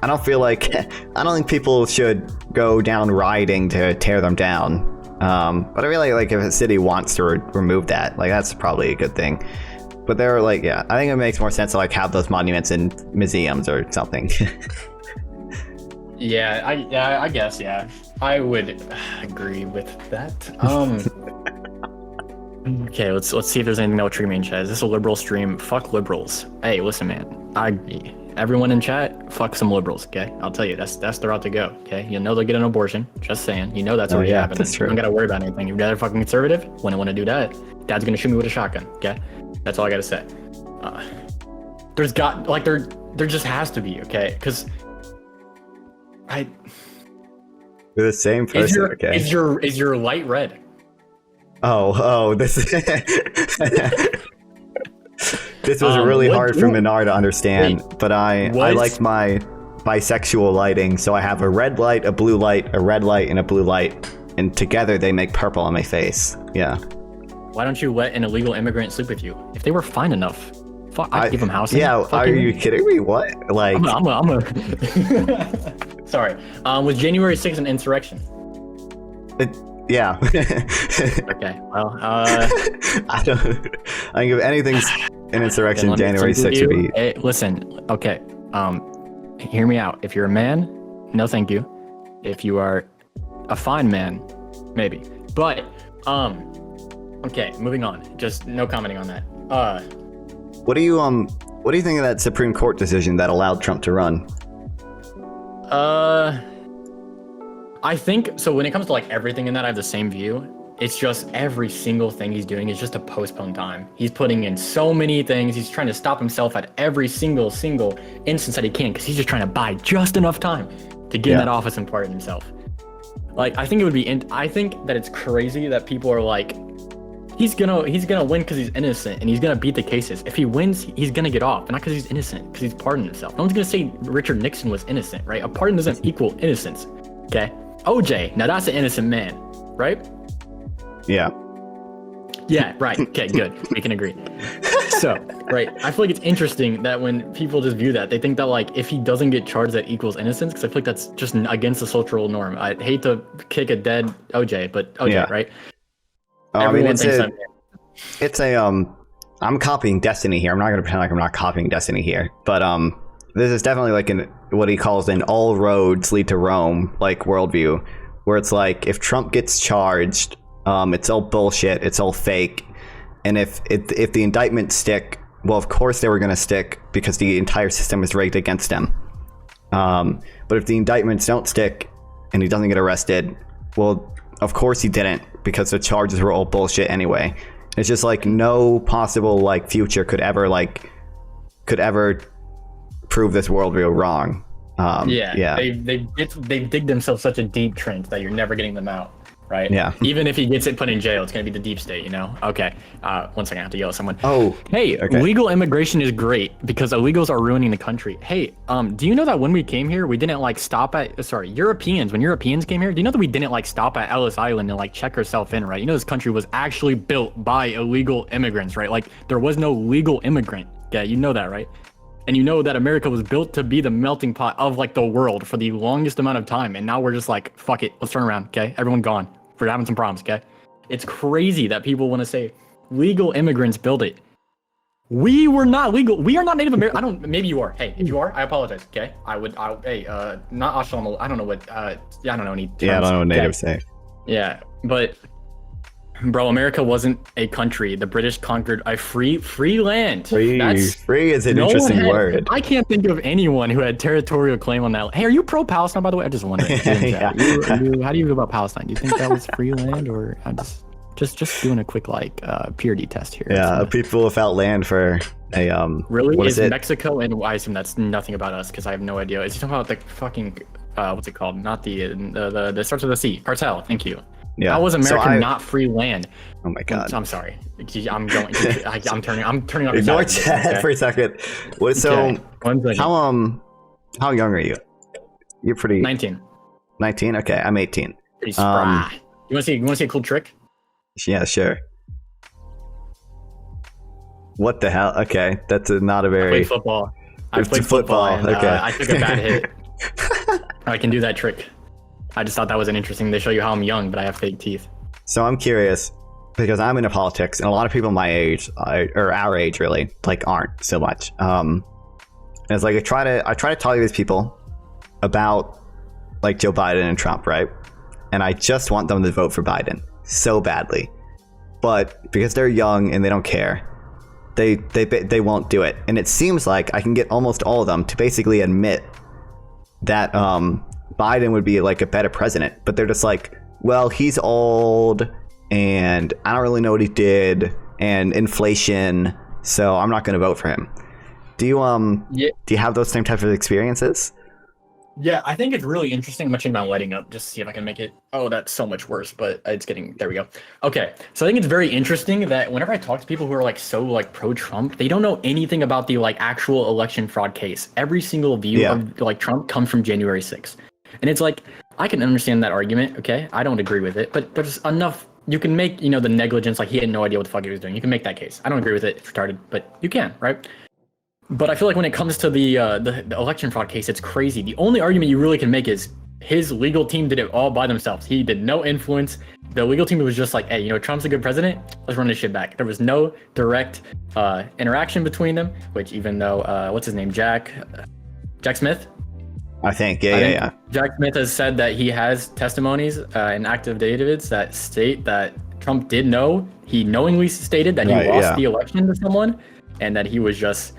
don't think people should go down rioting to tear them down. But I really like if a city wants to remove that, like that's probably a good thing. But they're like, yeah, I think it makes more sense to like have those monuments in museums or something. Yeah, I guess, yeah. I would agree with that. Okay, let's see if there's anything that will trigger me in chat. Is this a liberal stream? Fuck liberals. Hey, listen, man. Everyone in chat, fuck some liberals, okay? I'll tell you, that's the route to go, okay? You know they'll get an abortion. Just saying. You know that's already happening. That's true. You don't gotta worry about anything. You're rather fucking conservative. When I want to do that, dad's gonna shoot me with a shotgun, okay? That's all I gotta say. There just has to be, okay? Because We're the same person, okay? Is your light red? Oh, this this was really hard for Minar to understand, but I like my bisexual lighting, so I have a red light, a blue light, a red light, and a blue light, and together they make purple on my face. Yeah. Why don't you let an illegal immigrant sleep with you? If they were fine enough, I'd give them housing. Yeah, are you kidding me? What? Like, I'm a Sorry. Was January 6th an insurrection? Yeah. Okay. Well, I think if anything's an insurrection, January 6th would be. Hey, listen. Okay. Hear me out. If you're a man, no, thank you. If you are a fine man, maybe. But okay. Moving on. Just no commenting on that. What do you think of that Supreme Court decision that allowed Trump to run? I think so. When it comes to like everything in that, I have the same view. It's just every single thing he's doing is just to postpone time. He's putting in so many things. He's trying to stop himself at every single instance that he can, because he's just trying to buy just enough time to get in that office and pardon himself. Like, I think it would be. I think that it's crazy that people are like, he's gonna win because he's innocent and he's gonna beat the cases. If he wins, he's gonna get off, not because he's innocent, because he's pardoned himself. No one's gonna say Richard Nixon was innocent, right? A pardon doesn't equal innocence. Okay, OJ, now that's an innocent man, right? Yeah. Yeah, right. Okay, good. We can agree. So, right, I feel like it's interesting that when people just view that, they think that like if he doesn't get charged, that equals innocence. Because I feel like that's just against the social norm. I hate to kick a dead OJ, but OJ, Yeah. right? I mean, Everyone thinks it's a I'm copying Destiny here. I'm not gonna pretend like I'm not copying Destiny here, but this is definitely like what he calls an all roads lead to Rome like worldview, where it's like if Trump gets charged, it's all bullshit, it's all fake, and if the indictments stick, well, of course they were gonna stick because the entire system is rigged against him. But if the indictments don't stick and he doesn't get arrested, well, of course he didn't, because the charges were all bullshit anyway. It's just like no possible like future could ever prove this worldview wrong. They've digged themselves such a deep trench that you're never getting them out, right? Yeah. Even if he gets it put in jail, it's gonna be the deep state, you know? Okay. 1 second, I have to yell at someone. Oh. Hey, okay. Legal immigration is great because illegals are ruining the country. Hey, do you know that when we came here, we didn't like stop at Europeans, when Europeans came here, do you know that we didn't like stop at Ellis Island and like check ourselves in, right? You know this country was actually built by illegal immigrants, right? Like there was no legal immigrant. Yeah, you know that, right? And you know that America was built to be the melting pot of like the world for the longest amount of time. And now we're just like, fuck it, let's turn around, okay? Everyone gone. We're having some problems, okay? It's crazy that people want to say legal immigrants built it. We were not legal. We are not Native American. Maybe you are. Hey, if you are, I apologize, okay? Not Ashlam. I don't know what, I don't know any terms. Yeah, I don't know what natives say. Yeah, but bro, America wasn't a country. The British conquered a free land. Free is an interesting word. I can't think of anyone who had territorial claim on that. Hey, are you pro-Palestine, by the way? I just wondering. Yeah. How do you feel about Palestine? Do you think that was free land, or I'm just doing a quick like purity test here? Yeah, people without land for a Really? What is it? Mexico, and I assume that's nothing about us because I have no idea. Is he talking about the fucking what's it called? Not the starts with a C. Cartel. Thank you. Yeah. How was America not free land? Oh my god. I'm sorry. I'm turning off. Ignore chat for a second. What? So, Okay, 1 second. how young are you? You're pretty. 19. 19. Okay, I'm 18. Pretty spry. You want to see a cool trick? Yeah, sure. What the hell? Okay, that's not a I very. played football. I played football. And, okay. I took a bad hit. I can do that trick. I just thought that was an interesting. They show you how I'm young, but I have fake teeth. So I'm curious because I'm into politics, and a lot of people my age, or our age, really, like aren't so much. And it's like I try to talk to these people about like Joe Biden and Trump, right? And I just want them to vote for Biden so badly, but because they're young and they don't care, they won't do it. And it seems like I can get almost all of them to basically admit that Biden would be like a better president, but they're just like, well, he's old and I don't really know what he did and inflation, so I'm not going to vote for him. Do you have those same type of experiences? Yeah, I think it's really interesting. I'm actually not lighting up just to see if I can make it. Oh, that's so much worse, but it's getting, there we go. Okay, so I think it's very interesting that whenever I talk to people who are like so like pro-Trump, they don't know anything about the like actual election fraud case. Every single view of like Trump comes from January 6th. And it's like, I can understand that argument, okay? I don't agree with it, but there's enough, you can make, the negligence, like he had no idea what the fuck he was doing. You can make that case. I don't agree with it, it's retarded, but you can, right? But I feel like when it comes to the election fraud case, it's crazy. The only argument you really can make is his legal team did it all by themselves. He did no influence. The legal team was just like, hey, Trump's a good president. Let's run this shit back. There was no direct interaction between them, which even though, what's his name? Jack Smith? I think, yeah. Jack Smith has said that he has testimonies and active affidavits that state that Trump did know. He knowingly stated that he lost the election to someone, and that he was just,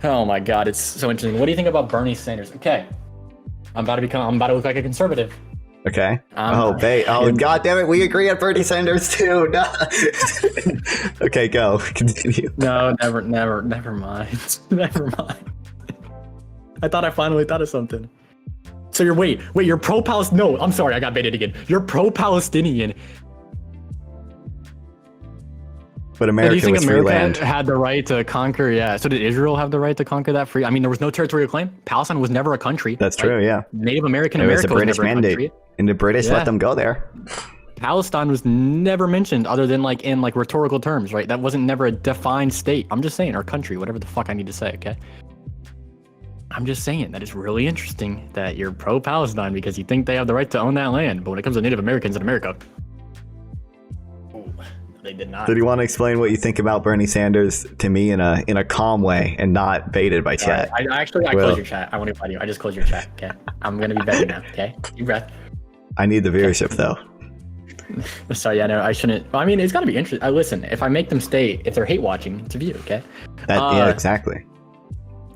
oh my God, it's so interesting. What do you think about Bernie Sanders? Okay, I'm about to look like a conservative. Okay. God damn it, we agree on Bernie Sanders too. No. Okay, go. Continue. No, never mind. Never mind. I thought I finally thought of something. So you're pro-Palestinian. No, I'm sorry, I got baited again. You're pro-Palestinian. But Do you America think was free America land. had the right to conquer? Yeah. So did Israel have the right to conquer that free? I mean, there was no territorial claim. Palestine was never a country. That's right? true, yeah. Native American It was America a British never mandate. a country. And the British Yeah. let them go there. Palestine was never mentioned other than like in like rhetorical terms, right? That wasn't never a defined state. I'm just saying, or country, whatever the fuck I need to say, okay? I'm just saying that it's really interesting that you're pro-Palestine because you think they have the right to own that land, but when it comes to Native Americans in America, ooh, they did not. So do you want to explain what you think about Bernie Sanders to me in a calm way and not baited by chat? I closed your chat. I won't even lie to you. I just closed your chat, okay? I'm gonna be better now, okay? Deep breath. I need the viewership though. So yeah, no, I shouldn't. I mean, it's gotta be interesting. Listen, if I make them stay, if they're hate watching, it's a view, okay? Yeah, exactly.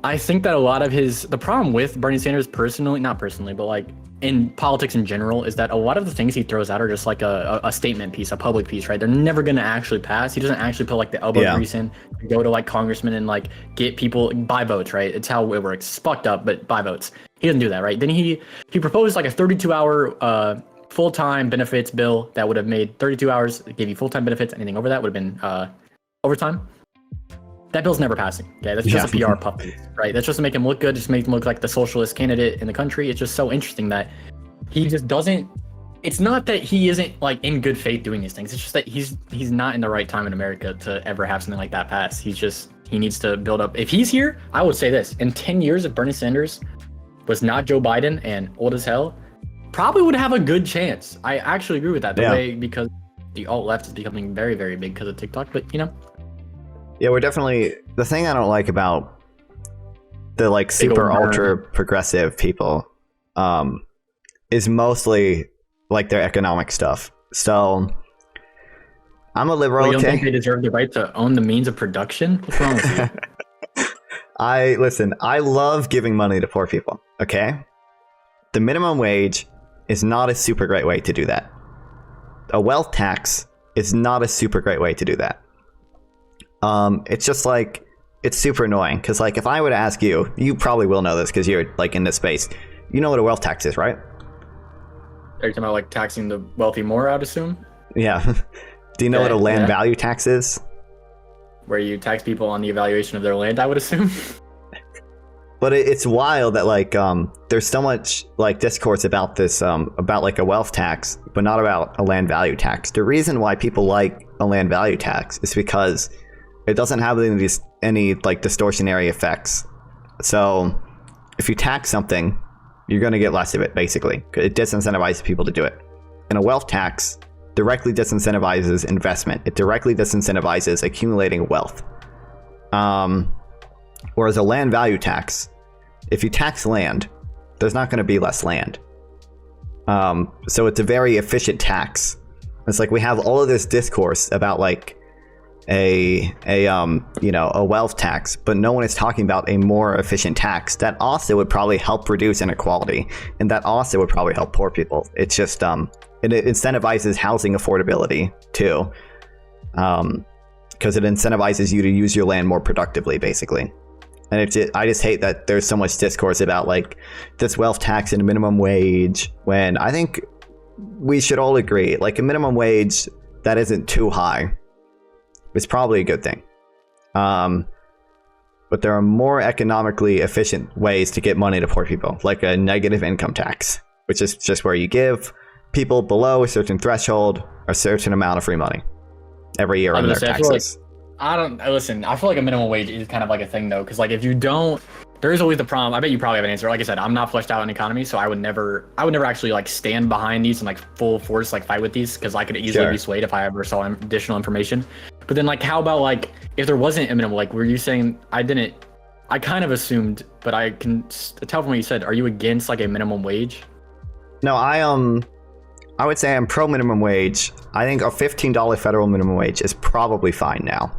I think that a lot of the problem with Bernie Sanders personally, not personally, but like in politics in general, is that a lot of the things he throws out are just like a statement piece, a public piece, right? They're never going to actually pass. He doesn't actually put like the elbow grease in, go to like congressmen and like get people, buy votes, right? It's how it works. It's fucked up, but buy votes. He doesn't do that, right? Then he proposed like a 32-hour full-time benefits bill that would have made 32 hours, gave you full-time benefits. Anything over that would have been overtime. That bill's never passing. Okay, that's just a PR puff piece, right? That's just to make him look good, just make him look like the socialist candidate in the country. It's just so interesting that he just doesn't. It's not that he isn't like in good faith doing these things. It's just that he's not in the right time in America to ever have something like that pass. He needs to build up. If he's here, I would say this: in 10 years, if Bernie Sanders was not Joe Biden and old as hell, probably would have a good chance. I actually agree with that. The way because the alt left is becoming very, very big because of TikTok, but you know. Yeah, we're definitely the thing I don't like about the like super ultra progressive people is mostly like their economic stuff. So I'm a liberal. You don't think they deserve the right to own the means of production? What's wrong with you? I love giving money to poor people. Okay, the minimum wage is not a super great way to do that. A wealth tax is not a super great way to do that. It's just like, it's super annoying because like if I were to ask you, you probably will know this because you're like in this space. You know what a wealth tax is, right? Are you talking about like taxing the wealthy more, I'd assume? Yeah. Do you know what a land value tax is? Where you tax people on the evaluation of their land, I would assume. But it's wild that like there's so much like discourse about this about like a wealth tax, but not about a land value tax. The reason why people like a land value tax is because it doesn't have any like distortionary effects. So if you tax something, you're going to get less of it, basically. It disincentivizes people to do it. And a wealth tax directly disincentivizes investment. It directly disincentivizes accumulating wealth. Whereas a land value tax, if you tax land, there's not going to be less land. So it's a very efficient tax. It's like we have all of this discourse about like a wealth tax, but no one is talking about a more efficient tax that also would probably help reduce inequality, and that also would probably help poor people. It's just it incentivizes housing affordability too, because it incentivizes you to use your land more productively, basically. And I just hate that there's so much discourse about like this wealth tax and minimum wage, when I think we should all agree like a minimum wage that isn't too high is probably a good thing. But there are more economically efficient ways to get money to poor people, like a negative income tax, which is just where you give people below a certain threshold a certain amount of free money every year on their taxes. I feel like a minimum wage is kind of like a thing though, because like if you don't, there is always the problem. I bet you probably have an answer. Like I said, I'm not fleshed out in economy, so I would never actually like stand behind these and like full force like fight with these, because I could easily be swayed if I ever saw additional information. But then like how about like if there wasn't a minimum, like were you saying I kind of assumed, but I can tell from what you said, are you against like a minimum wage? No, I would say I'm pro minimum wage. I think a $15 federal minimum wage is probably fine now.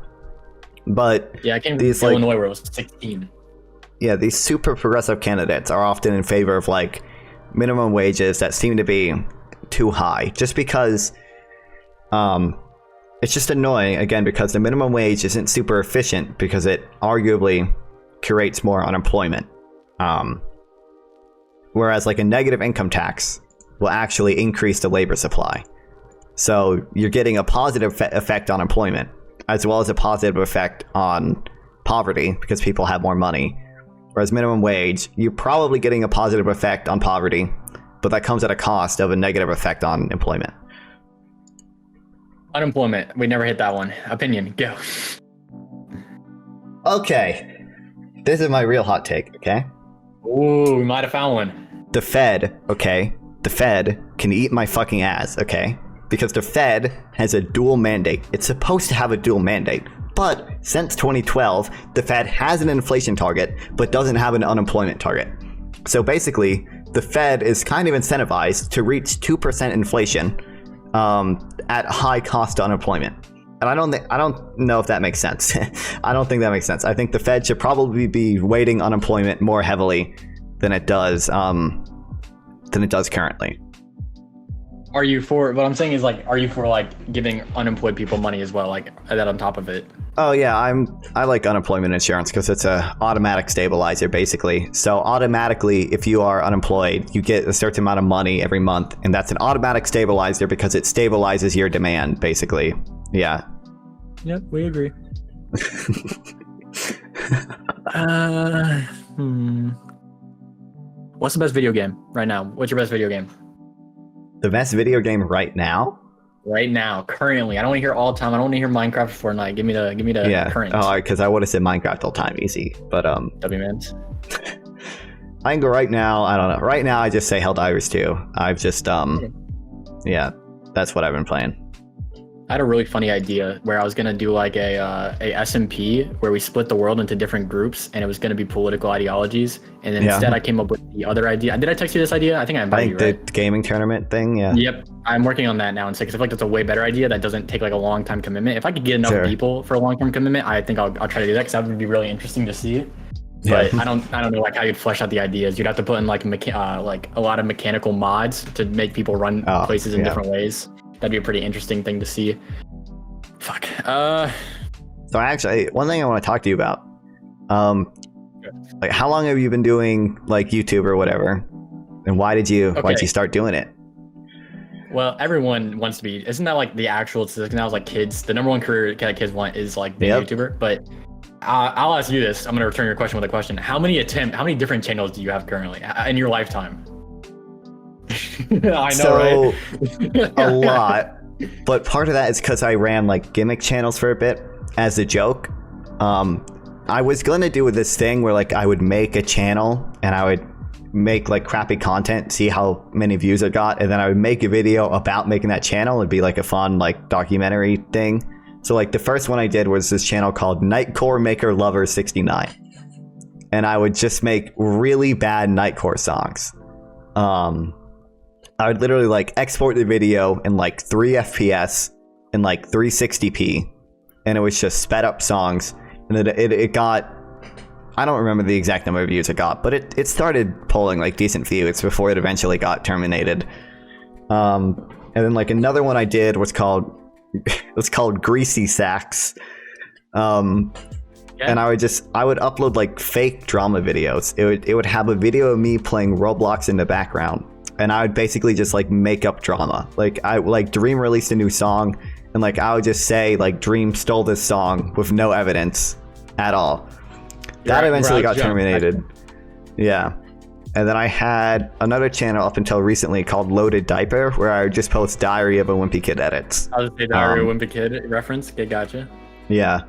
But yeah, I came from Illinois where it was 16. Yeah, these super progressive candidates are often in favor of like minimum wages that seem to be too high, just because it's just annoying, again, because the minimum wage isn't super efficient because it arguably creates more unemployment. Whereas like a negative income tax will actually increase the labor supply. So you're getting a positive effect on employment, as well as a positive effect on poverty because people have more money. Whereas minimum wage, you're probably getting a positive effect on poverty, but that comes at a cost of a negative effect on employment. Unemployment. We never hit that one. Opinion. Go. Okay. This is my real hot take, okay? Ooh, we might have found one. The Fed, okay? The Fed can eat my fucking ass, okay? Because the Fed has a dual mandate. It's supposed to have a dual mandate. But since 2012, the Fed has an inflation target, but doesn't have an unemployment target. So basically, the Fed is kind of incentivized to reach 2% inflation at high cost to unemployment. And I don't know if that makes sense. I don't think that makes sense. I think the Fed should probably be weighting unemployment more heavily than it does currently. Are you for, what I'm saying is like, are you for like giving unemployed people money as well, like that on top of it? Oh yeah, I like unemployment insurance because it's a automatic stabilizer basically. So automatically, if you are unemployed, you get a certain amount of money every month, and that's an automatic stabilizer because it stabilizes your demand basically. Yeah. Yep, we agree. What's the best video game right now? What's your best video game? The best video game right now? Right now, currently. I don't want to hear all the time. I don't want to hear Minecraft or Fortnite. Give me the current. Oh, because I would have said Minecraft all time, easy. But W-Mans. I can go right now. I don't know. Right now, I just say Helldivers 2. I've just yeah, that's what I've been playing. I had a really funny idea where I was gonna do like a SMP where we split the world into different groups, and it was gonna be political ideologies. And then instead, I came up with the other idea. Did I text you this idea? I think I invited you, right? The gaming tournament thing. Yeah. Yep, I'm working on that now instead because I feel like that's a way better idea that doesn't take like a long time commitment. If I could get enough people for a long term commitment, I think I'll try to do that because that would be really interesting to see. But I don't know like how you'd flesh out the ideas. You'd have to put in like like a lot of mechanical mods to make people run places in different ways. That'd be a pretty interesting thing to see. Fuck. So actually, one thing I want to talk to you about. Like, how long have you been doing like YouTube or whatever? And why did you start doing it? Well, everyone wants to be. Isn't that like the actual statistic now? Is like kids. The number one career that kids want is like being a YouTuber. But I'll ask you this. I'm gonna return your question with a question. How many different channels do you have currently in your lifetime? I know, right? A lot. But part of that is because I ran like gimmick channels for a bit as a joke. I was gonna do this thing where like I would make a channel and I would make like crappy content, see how many views it got, and then I would make a video about making that channel. It'd be like a fun like documentary thing. So like the first one I did was this channel called Nightcore Maker Lover 69, and I would just make really bad Nightcore songs. I would literally like export the video in like 3 FPS and like 360p, and it was just sped up songs. And it got, I don't remember the exact number of views it got, but it started pulling like decent views before it eventually got terminated. And then like another one I did was called Greasy Sacks. And I would upload like fake drama videos. It would have a video of me playing Roblox in the background. And I would basically just like make up drama. Like Dream released a new song, and like I would just say like Dream stole this song with no evidence at all. That eventually got terminated. Yeah. And then I had another channel up until recently called Loaded Diaper, where I would just post Diary of a Wimpy Kid edits. I was say Diary of a Wimpy Kid reference. Okay, gotcha. Yeah.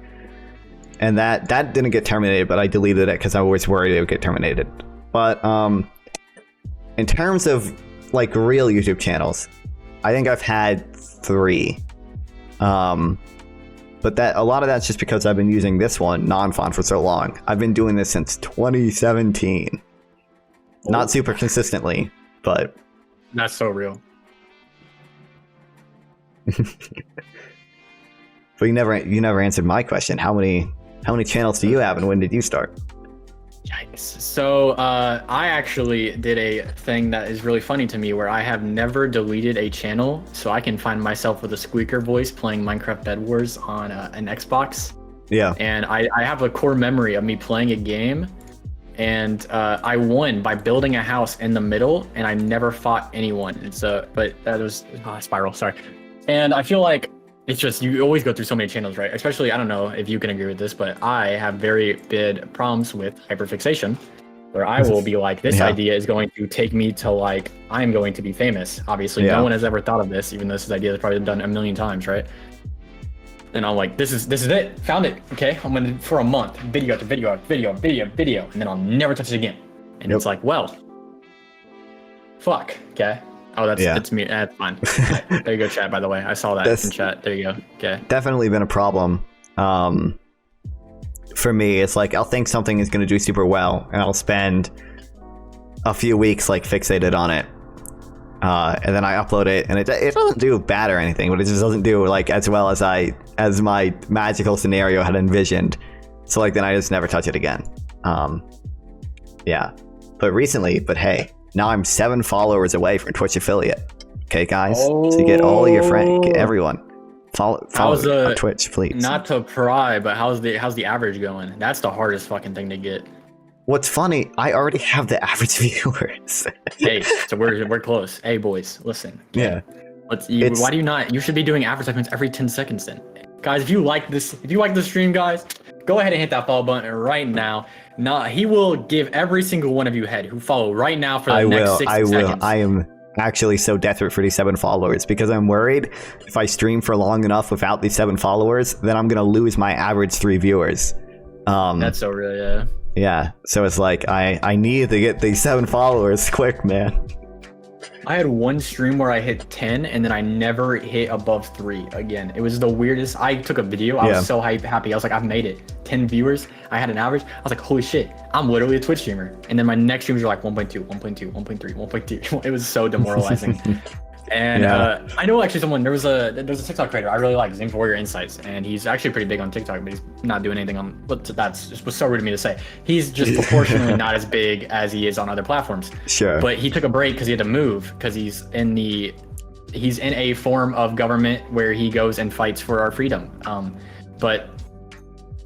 And that didn't get terminated, but I deleted it because I was worried it would get terminated. But in terms of like real YouTube channels, I think I've had 3. But a lot of that's just because I've been using this one, Nonfon, for so long. I've been doing this since 2017. Not super consistently, but that's so real. But you never answered my question. How many channels do you have, and when did you start? Yikes. So I actually did a thing that is really funny to me where I have never deleted a channel, so I can find myself with a squeaker voice playing Minecraft Bed Wars on an Xbox. Yeah. And I have a core memory of me playing a game, and I won by building a house in the middle, and I never fought anyone. But that was Spiral, sorry. And I feel like It's just you always go through so many channels, right? Especially, I don't know if you can agree with this, but I have very big problems with hyperfixation, where I will be like, this idea is going to take me to like, I'm going to be famous. Obviously, no one has ever thought of this, even though this idea has probably been done a million times, right? And I'm like, this is it, found it. Okay, I'm gonna for a month, video after video after video, video, and then I'll never touch it again. And it's like, well, fuck. Okay. Oh, that's me. That's fine. There you go, chat. By the way, I saw that in chat. There you go. Okay. Definitely been a problem. For me, it's like I'll think something is gonna do super well, and I'll spend a few weeks like fixated on it. And then I upload it, and it doesn't do bad or anything, but it just doesn't do like as well as my magical scenario had envisioned. So like then I just never touch it again. Yeah. But hey, now I'm 7 followers away from Twitch affiliate. Okay, guys. So you get all of your friends, get everyone. Follow on Twitch, please. Not to pry, but how's the average going? That's the hardest fucking thing to get. What's funny, I already have the average viewers. Hey, so we're close. Hey boys, listen. Yeah. Why do you not? You should be doing average segments every 10 seconds then. Guys, if you like this stream, guys, go ahead and hit that follow button right now. He will give every single one of you head who follow right now for the next 60 seconds. I am actually so desperate for these 7 followers because I'm worried if I stream for long enough without these 7 followers, then I'm gonna lose my average 3 viewers. That's so real, yeah. Yeah, so it's like I need to get these 7 followers quick, man. I had one stream where I hit 10 and then I never hit above 3 again. It was the weirdest. I took a video. I was so happy. I was like, I've made it. 10 viewers. I had an average. I was like, holy shit, I'm literally a Twitch streamer. And then my next streams were like 1.2, 1.2, 1.3, 1.2. It was so demoralizing. And I know actually there's a TikTok creator I really like. His name's Warrior Insights, and he's actually pretty big on TikTok, but he's not doing anything on. But that's just was so rude of me to say. He's just proportionally not as big as he is on other platforms. Sure. But he took a break because he had to move because he's in a form of government where he goes and fights for our freedom.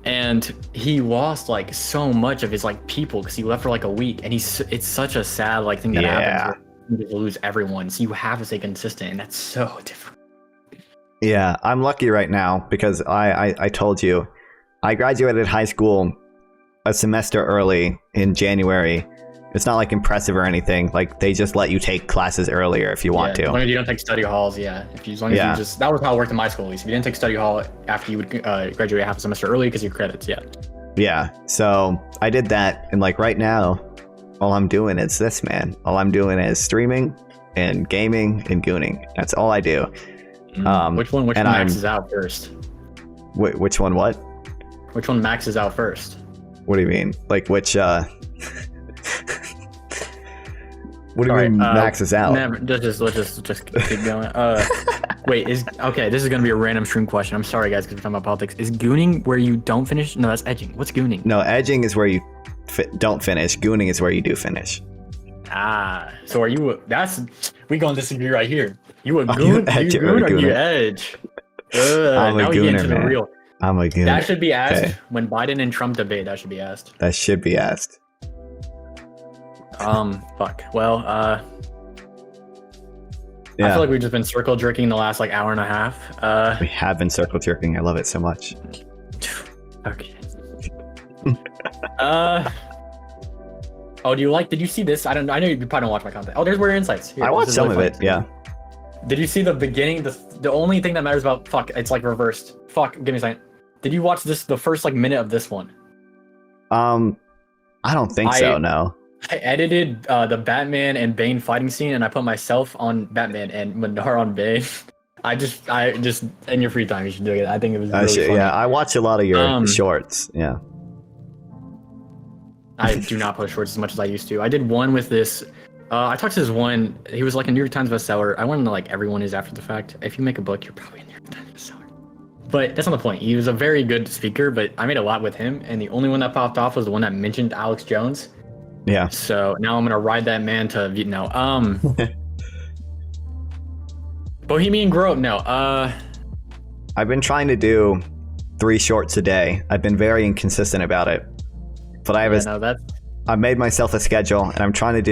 And he lost like so much of his like people because he left for like a week, and it's such a sad like thing that happens. You lose everyone, so you have to stay consistent, and that's so different. Yeah, I'm lucky right now because I told you I graduated high school a semester early in January. It's not like impressive or anything. Like they just let you take classes earlier if you want to. As long as you don't take study halls, that was how it worked in my school at least. If you didn't take study hall after you would graduate half a semester early because your credits, Yeah, so I did that, and like right now, all I'm doing is this, man. All I'm doing is streaming and gaming and gooning. That's all I do. Which one maxes out first? Which one what? Which one maxes out first? What do you mean? Like which what do you mean maxes out? Never, let's just keep going. Wait, this is gonna be a random stream question. I'm sorry guys because we're talking about politics. Is gooning where you don't finish? No, that's edging. What's gooning? No, edging is where you don't finish. Gooning is where you do finish. So are you? We gonna disagree right here. You a goon? You goon or you edge? I'm a gooner, man. Real. I'm a gooner. That should be asked when Biden and Trump debate. That should be asked. That should be asked. Fuck. Well, I feel like we've just been circle jerking the last like hour and a half. We have been circle jerking. I love it so much. Okay. Did you see this? I know you probably don't watch my content. Oh, there's Warrior Insights. Here, I watched some of it, yeah. Did you see the beginning? The only thing that matters about it's like reversed. Give me a second. Did you watch the first like minute of this one? I don't think so, no. I edited the Batman and Bane fighting scene, and I put myself on Batman and Madar on Bane. I just in your free time you should do it. I think it was really funny. Yeah, I watch a lot of your shorts. Yeah. I do not post shorts as much as I used to. I did one with this. I talked to this one. He was like a New York Times bestseller. I want to know like everyone is after the fact. If you make a book, you're probably a New York Times bestseller. But that's not the point. He was a very good speaker, but I made a lot with him, and the only one that popped off was the one that mentioned Alex Jones. Yeah. So now I'm gonna ride that man to Bohemian Grove. No. I've been trying to do 3 shorts a day. I've been very inconsistent about it. But I made myself a schedule, and I'm gonna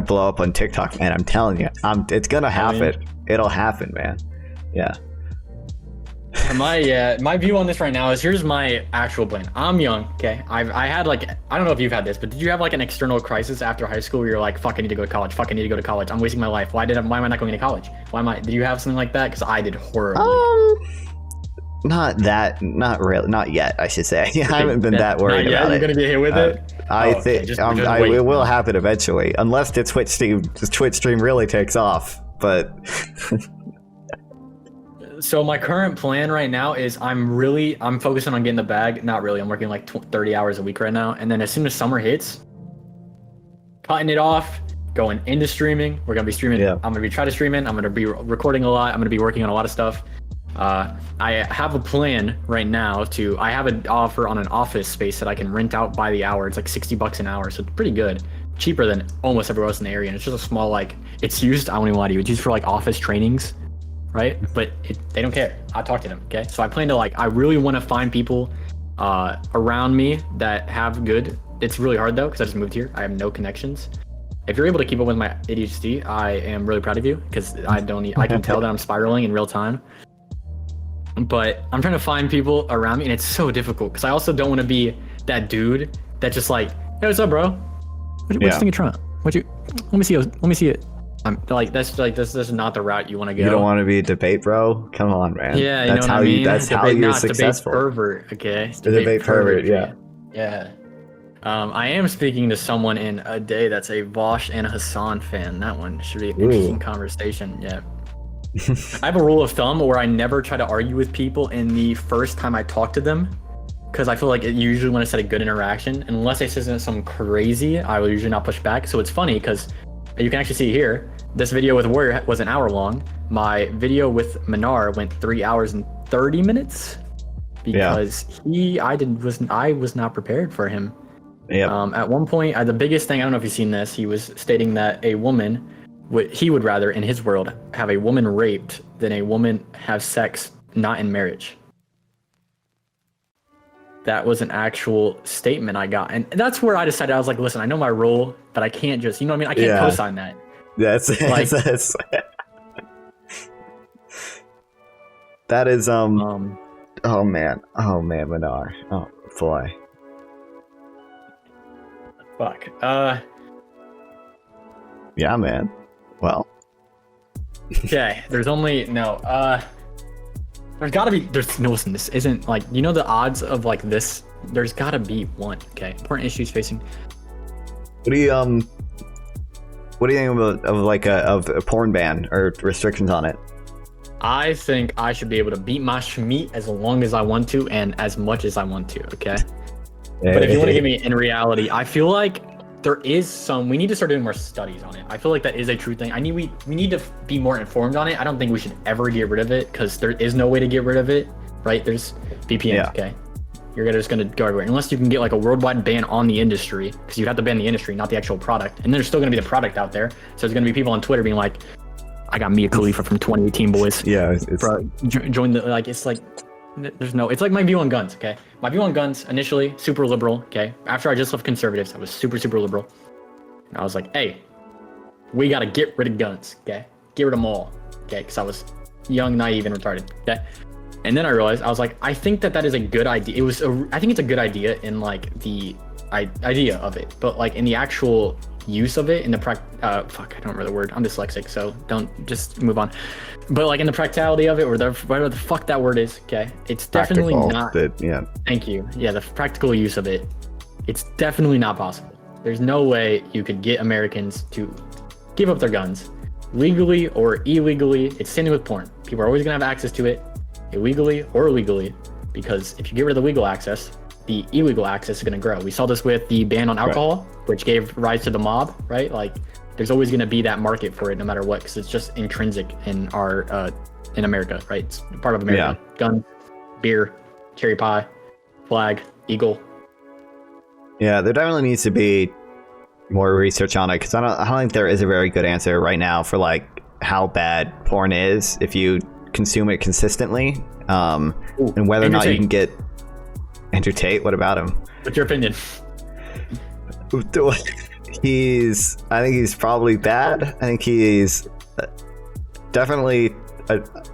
blow up on TikTok, man. I'm telling you, it's gonna happen. It'll happen, man. Yeah. My view on this right now is here's my actual plan. I'm young, okay? I had like, I don't know if you've had this, but did you have like an external crisis after high school where you're like, fuck, I need to go to college. Fuck, I need to go to college. I'm wasting my life. Why am I not going to college? Did you have something like that? Because I did horribly. Not really, not yet, I should say. I haven't been that worried about it. You're gonna be hit with it? I think it will happen eventually, unless the Twitch stream really takes off. But so my current plan right now is I'm focusing on getting the bag. Not really. I'm working like 30 hours a week right now, and then as soon as summer hits, cutting it off, going into streaming. We're gonna be streaming. Yeah. I'm gonna be trying to stream in. I'm gonna be recording a lot. I'm gonna be working on a lot of stuff. I have a plan right now I have an offer on an office space that I can rent out by the hour. It's like $60 an hour, so it's pretty good. Cheaper than almost everywhere else in the area. And it's just a small, like, it's used, I don't even lie to you, it's used for like office trainings, right? But they don't care. I talk to them, okay? So I plan to I really want to find people around me that have good, it's really hard though, because I just moved here. I have no connections. If you're able to keep up with my ADHD, I am really proud of you, because I can tell that I'm spiraling in real time. But I'm trying to find people around me, and it's so difficult because I also don't want to be that dude that just like, hey, what's up, bro? What you think of Trump? Let me see it. I'm like, that's not the route you want to go. You don't want to be a debate bro? Come on, man. Yeah, that's how you. That's how you're successful. Debate pervert, okay? Debate pervert, yeah. Yeah. I am speaking to someone in a day that's a Vosh and a Hassan fan. That one should be an interesting conversation. Yeah. I have a rule of thumb where I never try to argue with people in the first time I talk to them, because I feel like usually when I set a good interaction, unless they say something crazy, I will usually not push back. So it's funny because you can actually see here, this video with Warrior was an hour long. My video with Minar went 3 hours and 30 minutes because I was not prepared for him. Yeah. At one point, the biggest thing, I don't know if you've seen this, he was stating that a woman, he would rather, in his world, have a woman raped than a woman have sex not in marriage. That was an actual statement I got. And that's where I decided, I was like, listen, I know my role, but I can't just, you know what I mean? I can't co-sign that. That is, oh man, Minar. Oh, boy. Fuck. Yeah, man. Well. Okay, there's gotta be, listen, this isn't like, you know the odds of like this, there's gotta be one, okay? Important issues facing. What do you think of a porn ban or restrictions on it? I think I should be able to beat my schmeat as long as I want to and as much as I want to, okay? But if you want to give me in reality, I feel like we need to start doing more studies on it. I feel like that is a true thing. We need to be more informed on it. I don't think we should ever get rid of it because there is no way to get rid of it, right? There's VPNs, okay? You're just going to go everywhere. Unless you can get like a worldwide ban on the industry, because you have to ban the industry, not the actual product. And there's still going to be the product out there. So there's going to be people on Twitter being like, I got Mia Khalifa from 2018, boys. Yeah. Bro, join the, like, it's like, it's like my view on guns, okay? My view on guns, initially, super liberal, okay? After I just left conservatives, I was super, super liberal. And I was like, hey, we gotta get rid of guns, okay? Get rid of them all, okay? Because I was young, naive, and retarded, okay? And then I realized, I was like, I think that is a good idea. I think it's a good idea in like the idea of it, but like in the actual use of it, in the fuck, I don't remember the word. I'm dyslexic, so just move on. But like in the practicality of it, or whatever the fuck that word is, okay? It's definitely not. Thank you. Yeah, the practical use of it, it's definitely not possible. There's no way you could get Americans to give up their guns legally or illegally. It's same with porn. People are always gonna have access to it, illegally or legally, because if you get rid of the legal access, the illegal access is going to grow. We saw this with the ban on alcohol, which gave rise to the mob, right? Like, there's always going to be that market for it no matter what, because it's just intrinsic in in America, right? It's part of America. Yeah. Gun, beer, cherry pie, flag, eagle. Yeah, there definitely needs to be more research on it, because I don't think there is a very good answer right now for like how bad porn is if you consume it consistently, and whether or not you can get Tate. What about him? What's your opinion? I think he's probably bad. I think he's definitely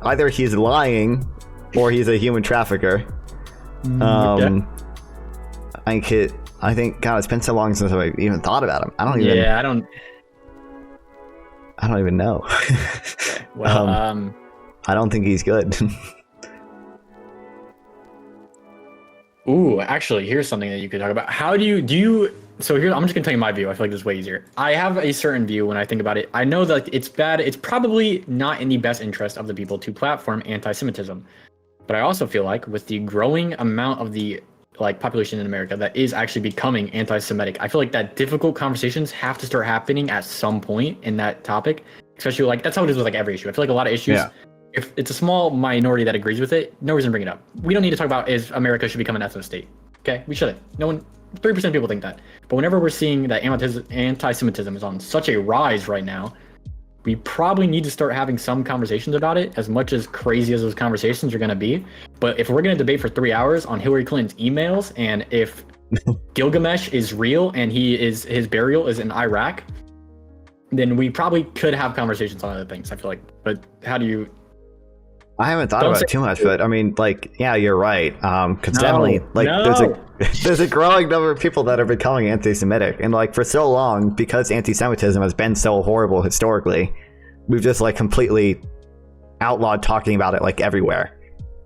either he's lying or he's a human trafficker. Okay. I think God, it's been so long since I even thought about him. I don't even know. Okay, well, I don't think he's good. Ooh, actually, here's something that you could talk about. How do you so here, I'm just gonna tell you my view. I feel like this is way easier. I have a certain view when I think about it. I know that it's bad. It's probably not in the best interest of the people to platform anti-Semitism. But I also feel like with the growing amount of the population in America that is actually becoming anti-Semitic, I feel like that difficult conversations have to start happening at some point in that topic. Especially that's how it is with every issue. I feel like a lot of issues, if it's a small minority that agrees with it, no reason to bring it up. We don't need to talk about if America should become an ethno state. Okay, we shouldn't. No one. 3% of people think that. But whenever we're seeing that anti-Semitism is on such a rise right now, we probably need to start having some conversations about it, as much as crazy as those conversations are going to be. But if we're going to debate for 3 hours on Hillary Clinton's emails and if Gilgamesh is real and his burial is in Iraq, then we probably could have conversations on other things, I feel like. But how do you... I haven't thought about it too much, but I mean, yeah, you're right. Because definitely, there's a growing number of people that are becoming anti-Semitic, and for so long, because anti-Semitism has been so horrible historically, we've just completely outlawed talking about it everywhere.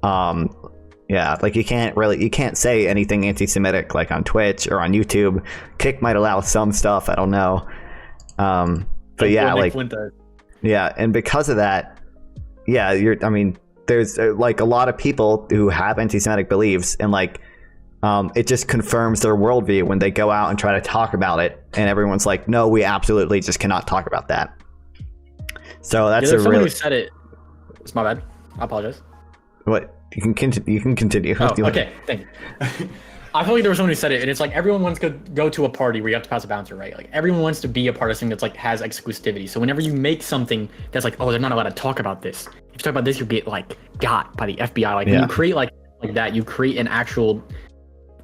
Yeah, you can't say anything anti-Semitic on Twitch or on YouTube. Kick might allow some stuff, I don't know. But yeah, yeah, and because of that, yeah, there's a lot of people who have anti-Semitic beliefs, and it just confirms their worldview when they go out and try to talk about it, and everyone's like, no, we absolutely just cannot talk about that. So that's who said it. It's my bad. I apologize. What? You can continue. Oh, okay, thank you. I feel like there was someone who said it, and it's everyone wants to go to a party where you have to pass a bouncer, right? Everyone wants to be a part of something that's has exclusivity. So whenever you make something that's oh, they're not allowed to talk about this. If you talk about this, you'll get got by the FBI. When you create like that, you create an actual,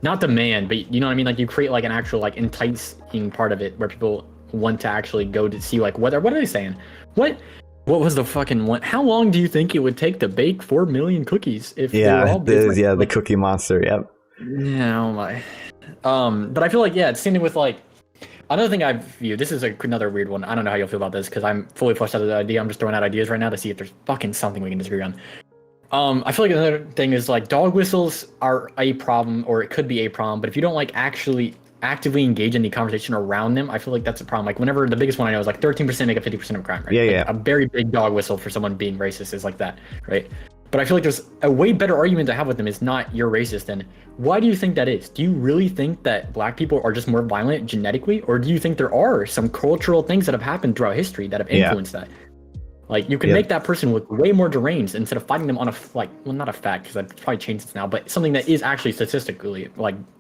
not demand, but you know what I mean? You create an actual enticing part of it where people want to actually go to see what are they saying? What was the fucking one? How long do you think it would take to bake 4 million cookies if they were all big, the Cookie Monster, yep. Yeah, oh my. But I feel it's same thing with another thing I've viewed. This is another weird one. I don't know how you'll feel about this because I'm fully fleshed out of the idea. I'm just throwing out ideas right now to see if there's fucking something we can disagree on. I feel another thing is dog whistles are a problem, or it could be a problem. But if you don't actually actively engage in the conversation around them, I feel that's a problem. Whenever the biggest one I know is 13% make up 50% of crime, right? Yeah. A very big dog whistle for someone being racist is that, right? But I feel there's a way better argument to have with them is not you're racist. And why do you think that is? Do you really think that black people are just more violent genetically? Or do you think there are some cultural things that have happened throughout history that have influenced that? You can make that person look way more deranged instead of fighting them on not a fact, because I've probably changed this now, but something that is actually statistically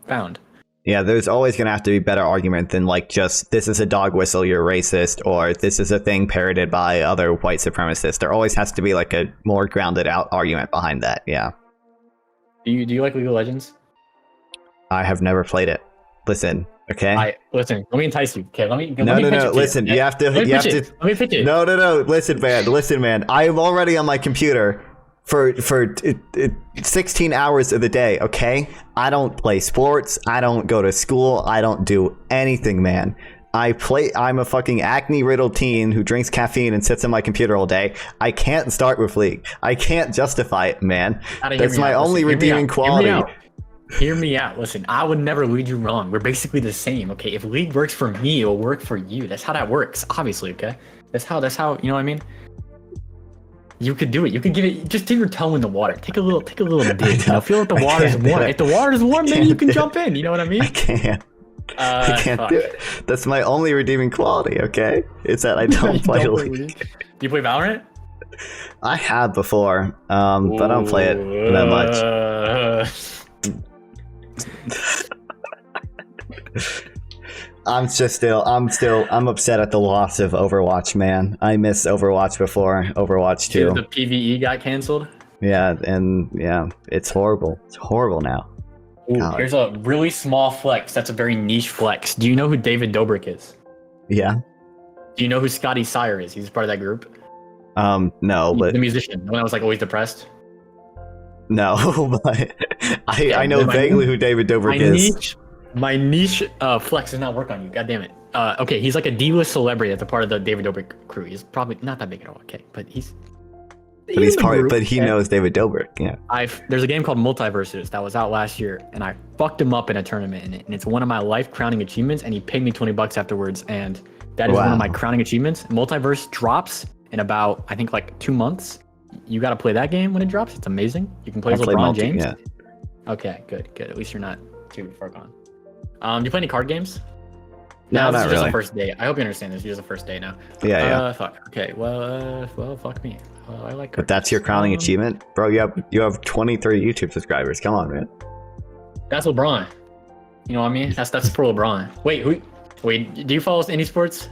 found. Yeah, there's always going to have to be better argument than just this is a dog whistle, you're racist, or this is a thing parroted by other white supremacists. There always has to be a more grounded out argument behind that. Yeah. Do you like League of Legends? I have never played it. Listen, okay? Listen, let me entice you. Okay, let me listen, you have to. Let me pitch it. No. Listen, man. I am already on my computer for 16 hours of the day, okay? I don't play sports. I don't go to school. I don't do anything, man. I'm a fucking acne-riddled teen who drinks caffeine and sits on my computer all day. I can't start with League. I can't justify it, man. That's my only redeeming quality. Hear me out. Listen, I would never lead you wrong. We're basically the same, okay? If League works for me, it'll work for you. That's how that works, obviously, okay? That's how, you know what I mean? You could do it. You could give it. Just dip your toe in the water. Take a little dip. Feel the water's warm. If the water's warm, then you can jump in. You know what I mean? I can't. I can't do it. That's my only redeeming quality. Okay, it's that I don't play League. Do you play Valorant? I have before, but I don't play it that much. I'm upset at the loss of Overwatch, man. I missed Overwatch before Overwatch 2. The PvE got canceled? Yeah, and yeah, it's horrible. It's horrible now. Ooh, here's a really small flex. That's a very niche flex. Do you know who David Dobrik is? Yeah. Do you know who Scotty Sire is? He's part of that group. No, but The musician, the one that was like always depressed. no, but I know my- vaguely who David Dobrik is. My niche flex does not work on you. God damn it. Okay, he's like a D-list celebrity that's a part of the David Dobrik crew. He's probably not that big at all. Okay, but he's. But he's in the part. group, But he okay? knows David Dobrik. Yeah. There's a game called Multiverses that was out last year, and I fucked him up in a tournament in it, and it's one of my life crowning achievements. And he paid me $20 afterwards, and that is one Wow. of my crowning achievements. Multiverse drops in about I think like 2 months. You got to play that game when it drops. It's amazing. You can play as I play LeBron multi, James. yeah. Okay, good. At least you're not too far gone. Do you play any card games? No, this not is just really. a first date. I hope you understand this. It's just a first date now. Yeah. Fuck. Okay. Well, fuck me. Well, I like. But that's your crowning achievement, bro. You have 23 YouTube subscribers. Come on, man. That's LeBron. You know what I mean? That's for LeBron. Wait. Do you follow any sports?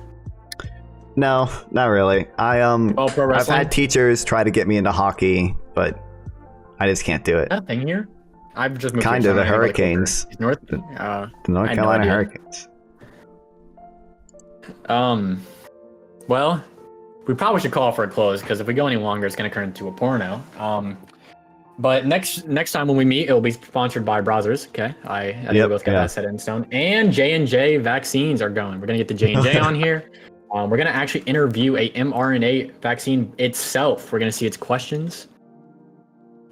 No, not really. Pro I've wrestling. had teachers try to get me into hockey, but I just can't do it. Is that a thing here? I've just moved. Kind here, of so the I don't know, like, Hurricanes. North. The North I had no Carolina idea. Hurricanes. Well, we probably should call for a close because if we go any longer, it's going to turn into a porno. But next time when we meet, it'll be sponsored by Browsers. Okay, I think we both got that set in stone. And J&J vaccines are going. We're gonna get the J&J on here. We're gonna actually interview a mRNA vaccine itself. We're gonna see its questions.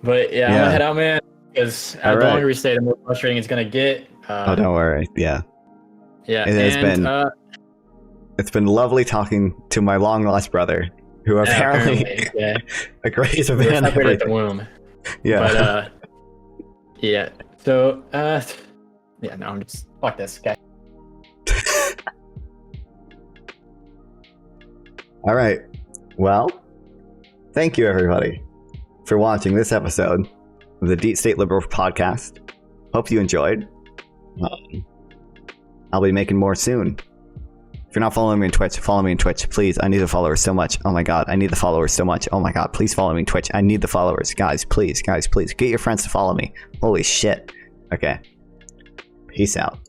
But yeah, I'm gonna head out, man. Because the longer we stay, the more frustrating it's gonna get. Don't worry. Yeah. Yeah, It has been. It's been lovely talking to my long lost brother, who apparently yeah. agrees with We were me on separated at the everything. womb. Yeah. But yeah. So yeah, no, I'm just fuck this, okay. All right. Well, thank you everybody for watching this episode of the Deepstate Liberal podcast. Hope you enjoyed. I'll be making more soon. If you're not following me on Twitch, follow me on Twitch, please. I need the followers so much. Oh my god, I need the followers so much. Oh my god, please follow me on Twitch. I need the followers. Guys, please. Get your friends to follow me. Holy shit. Okay. Peace out.